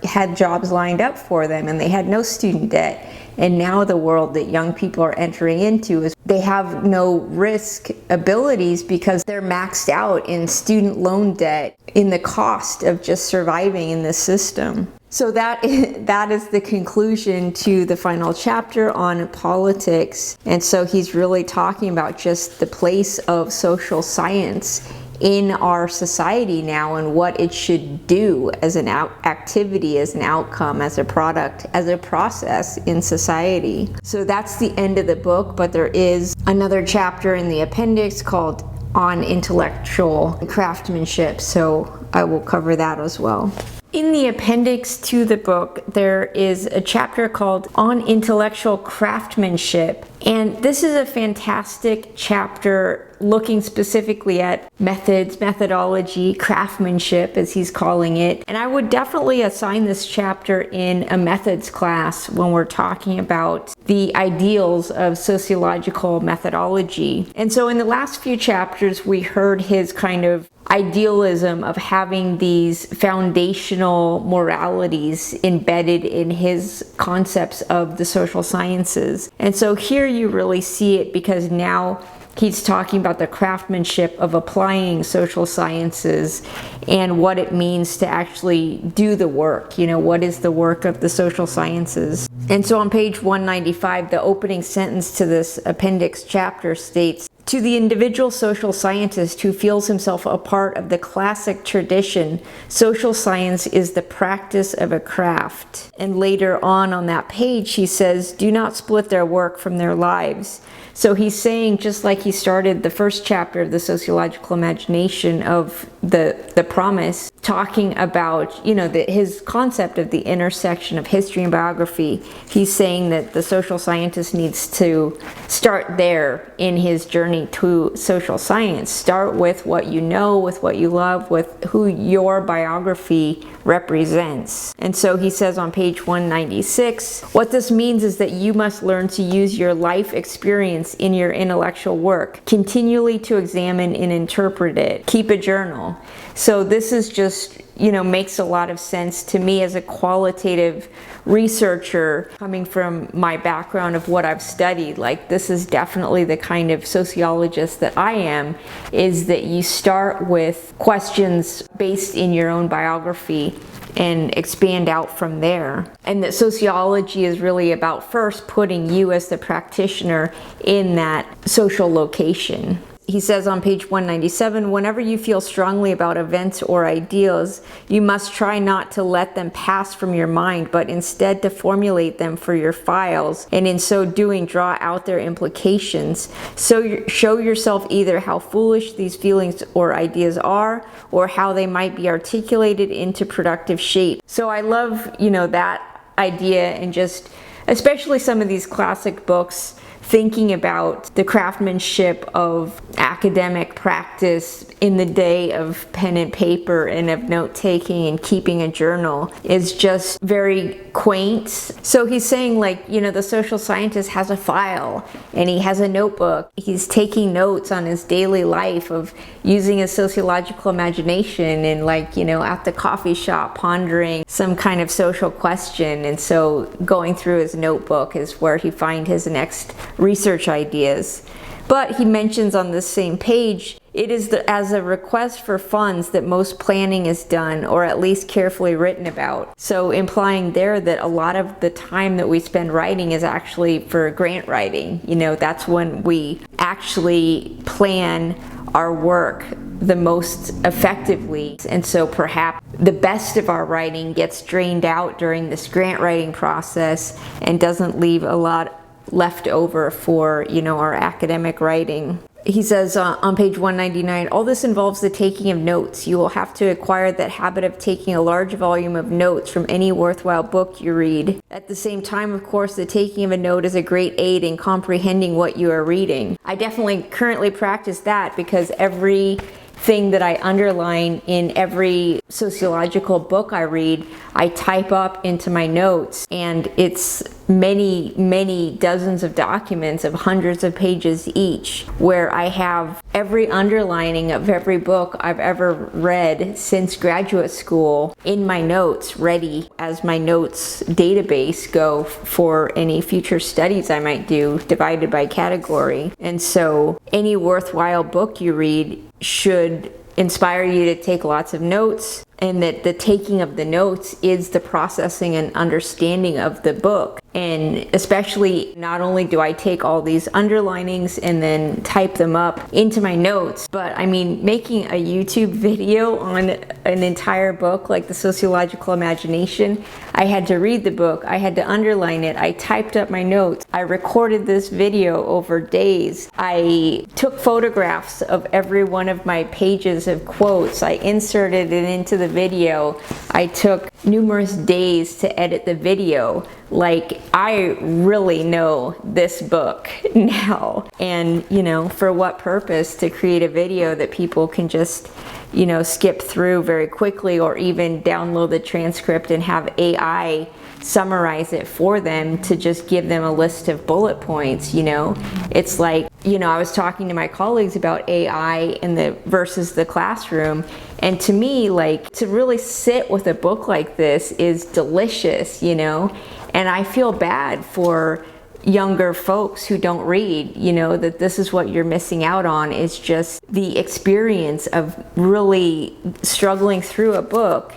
had jobs lined up for them and they had no student debt. And now the world that young people are entering into is they have no risk abilities because they're maxed out in student loan debt, in the cost of just surviving in this system. So that is the conclusion to the final chapter on politics. And so he's really talking about just the place of social science in our society now, and what it should do as an activity, as an outcome, as a product, as a process in society. So that's the end of the book, but there is another chapter in the appendix called On Intellectual Craftsmanship, so I will cover that as well. In the appendix to the book, there is a chapter called On Intellectual Craftsmanship, and this is a fantastic chapter looking specifically at methods, methodology, craftsmanship, as he's calling it. And I would definitely assign this chapter in a methods class when we're talking about the ideals of sociological methodology. And so in the last few chapters, we heard his kind of idealism of having these foundational moralities embedded in his concepts of the social sciences. And so here you really see it, because now he's talking about the craftsmanship of applying social sciences and what it means to actually do the work. What is the work of the social sciences? And so on page 195, the opening sentence to this appendix chapter states, to the individual social scientist who feels himself a part of the classic tradition, social science is the practice of a craft. And later on that page, he says, do not split their work from their lives. So he's saying, just like he started the first chapter of the Sociological Imagination of the promise, talking about, his concept of the intersection of history and biography, he's saying that the social scientist needs to start there in his journey to social science. Start with what you know, with what you love, with who your biography represents. And so he says on page 196, what this means is that you must learn to use your life experience in your intellectual work, continually to examine and interpret it. Keep a journal. So this is just, makes a lot of sense to me as a qualitative researcher coming from my background of what I've studied. Like, this is definitely the kind of sociologist that I am, is that you start with questions based in your own biography and expand out from there. And that sociology is really about first putting you as the practitioner in that social location. He says on page 197, whenever you feel strongly about events or ideas, you must try not to let them pass from your mind, but instead to formulate them for your files, and in so doing draw out their implications. So show yourself either how foolish these feelings or ideas are, or how they might be articulated into productive shape. So I love, that idea, and just especially some of these classic books thinking about the craftsmanship of academic practice in the day of pen and paper and of note-taking and keeping a journal is just very quaint. So he's saying, like, you know, the social scientist has a file and he has a notebook. He's taking notes on his daily life of using his sociological imagination and, like, you know, at the coffee shop pondering some kind of social question. And so going through his notebook is where he finds his next research ideas. But he mentions on this same page, it is as a request for funds that most planning is done, or at least carefully written about. So implying there that a lot of the time that we spend writing is actually for grant writing. You know, that's when we actually plan our work the most effectively. And so perhaps the best of our writing gets drained out during this grant writing process and doesn't leave a lot left over for, you know, our academic writing. He says on page 199, all this involves the taking of notes. You will have to acquire that habit of taking a large volume of notes from any worthwhile book you read. At the same time, of course, the taking of a note is a great aid in comprehending what you are reading. I definitely currently practice that because every thing that I underline in every sociological book I read, I type up into my notes, and it's many dozens of documents of hundreds of pages each, where I have every underlining of every book I've ever read since graduate school in my notes, ready as my notes database go for any future studies I might do, divided by category. And so any worthwhile book you read should inspire you to take lots of notes, and that the taking of the notes is the processing and understanding of the book. And especially, not only do I take all these underlinings and then type them up into my notes, but I mean, making a YouTube video on an entire book like the Sociological Imagination, I had to read the book, I had to underline it, I typed up my notes, I recorded this video over days, I took photographs of every one of my pages of quotes, I inserted it into the video, I took numerous days to edit the video. Like, I really know this book now. And, you know, for what purpose? To create a video that people can just, you know, skip through very quickly, or even download the transcript and have AI summarize it for them to just give them a list of bullet points. You know, it's like, you know, I was talking to my colleagues about AI and versus the classroom, and to me, like, to really sit with a book like this is delicious, you know. And I feel bad for younger folks who don't read, you know, that this is what you're missing out on, is just the experience of really struggling through a book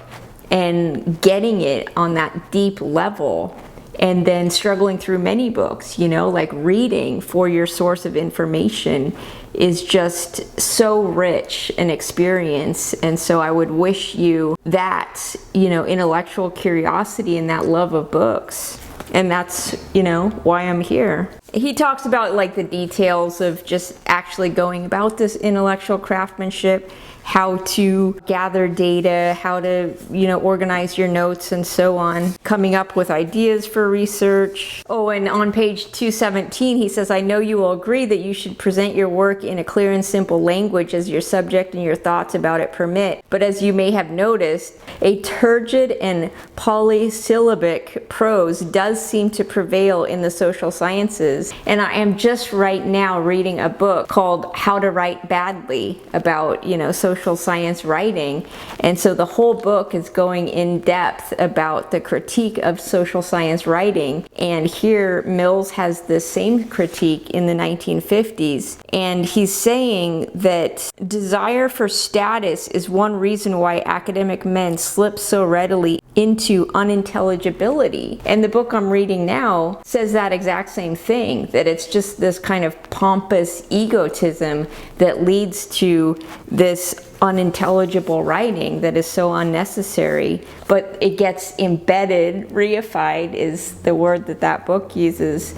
and getting it on that deep level, and then struggling through many books, you know, like reading for your source of information is just so rich an experience. And so I would wish you that, you know, intellectual curiosity and that love of books. And that's, you know, why I'm here. He talks about, like, the details of just actually going about this intellectual craftsmanship, how to gather data, how to, you know, organize your notes and so on, coming up with ideas for research. Oh, and on page 217, he says, I know you will agree that you should present your work in a clear and simple language as your subject and your thoughts about it permit. But as you may have noticed, a turgid and polysyllabic prose does seem to prevail in the social sciences. And I am just right now reading a book called How to Write Badly about, you know, social science writing. And so the whole book is going in depth about the critique of social science writing. And here Mills has the same critique in the 1950s. And he's saying that desire for status is one reason why academic men slip so readily into unintelligibility. And the book I'm reading now says that exact same thing, that it's just this kind of pompous egotism that leads to this unintelligible writing that is so unnecessary, but it gets embedded, reified is the word that book uses,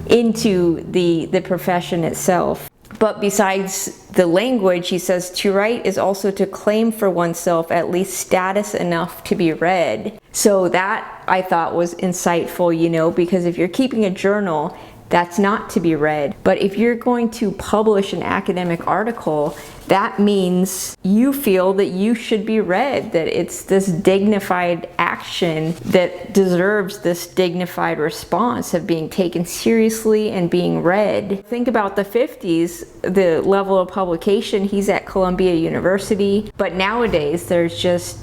into the profession itself. But besides the language, he says, to write is also to claim for oneself at least status enough to be read. So that I thought was insightful, you know, because if you're keeping a journal, that's not to be read. But if you're going to publish an academic article, that means you feel that you should be read, that it's this dignified action that deserves this dignified response of being taken seriously and being read. Think about the 50s, the level of publication. He's at Columbia University, but nowadays there's just,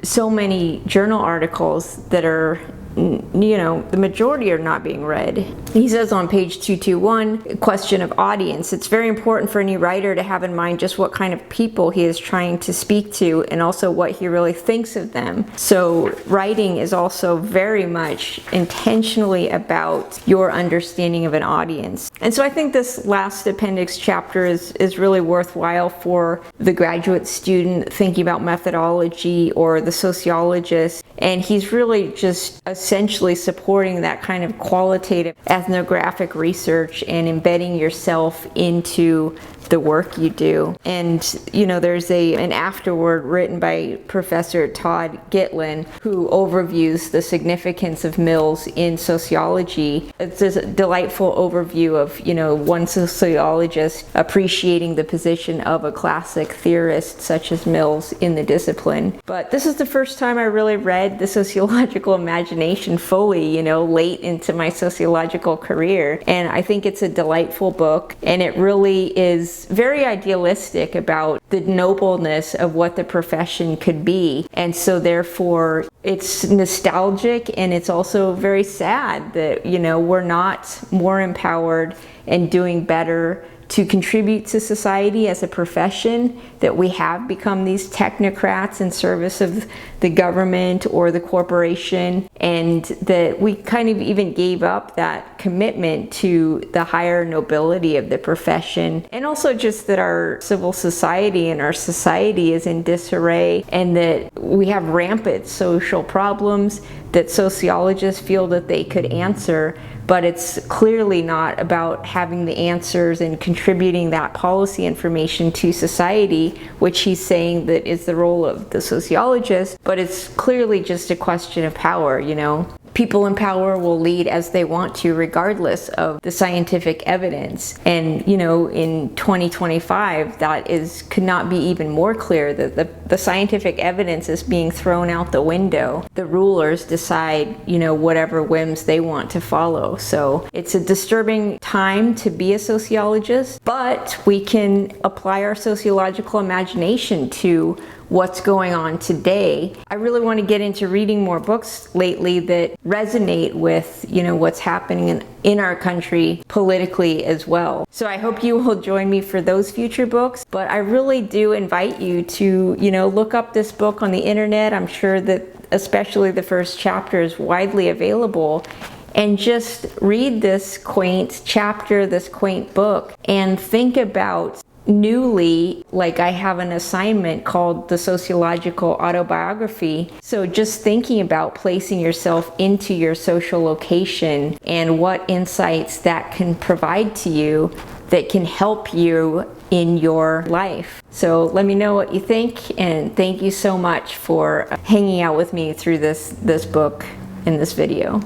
so many journal articles that are, the majority are not being read. He says on page 221, question of audience. It's very important for any writer to have in mind just what kind of people he is trying to speak to and also what he really thinks of them. So writing is also very much intentionally about your understanding of an audience. And so I think this last appendix chapter is really worthwhile for the graduate student thinking about methodology or the sociologist. And he's really just essentially supporting that kind of qualitative ethnographic research and embedding yourself into the work you do. And there's an afterword written by Professor Todd Gitlin who overviews the significance of Mills in sociology. It's a delightful overview of one sociologist appreciating the position of a classic theorist such as Mills in the discipline. But this is the first time I really read the Sociological Imagination fully, late into my sociological career, and I think it's a delightful book, and it really is very idealistic about the nobleness of what the profession could be. And so therefore it's nostalgic, and it's also very sad that we're not more empowered and doing better to contribute to society as a profession, that we have become these technocrats in service of the government or the corporation, and that we kind of even gave up that commitment to the higher nobility of the profession, and also just that our civil society and our society is in disarray, and that we have rampant social problems that sociologists feel that they could answer. But it's clearly not about having the answers and contributing that policy information to society, which he's saying that is the role of the sociologist, but it's clearly just a question of power, People in power will lead as they want to, regardless of the scientific evidence. And, in 2025, could not be even more clear that the scientific evidence is being thrown out the window. The rulers decide, whatever whims they want to follow. So it's a disturbing time to be a sociologist, but we can apply our sociological imagination to what's going on today. I really want to get into reading more books lately that resonate with, what's happening in our country politically as well. So I hope you will join me for those future books, but I really do invite you to, look up this book on the internet. I'm sure that especially the first chapter is widely available, and just read this quaint chapter, this quaint book, and think about newly, like I have an assignment called the Sociological Autobiography. So just thinking about placing yourself into your social location and what insights that can provide to you that can help you in your life. So let me know what you think, and thank you so much for hanging out with me through this book in this video.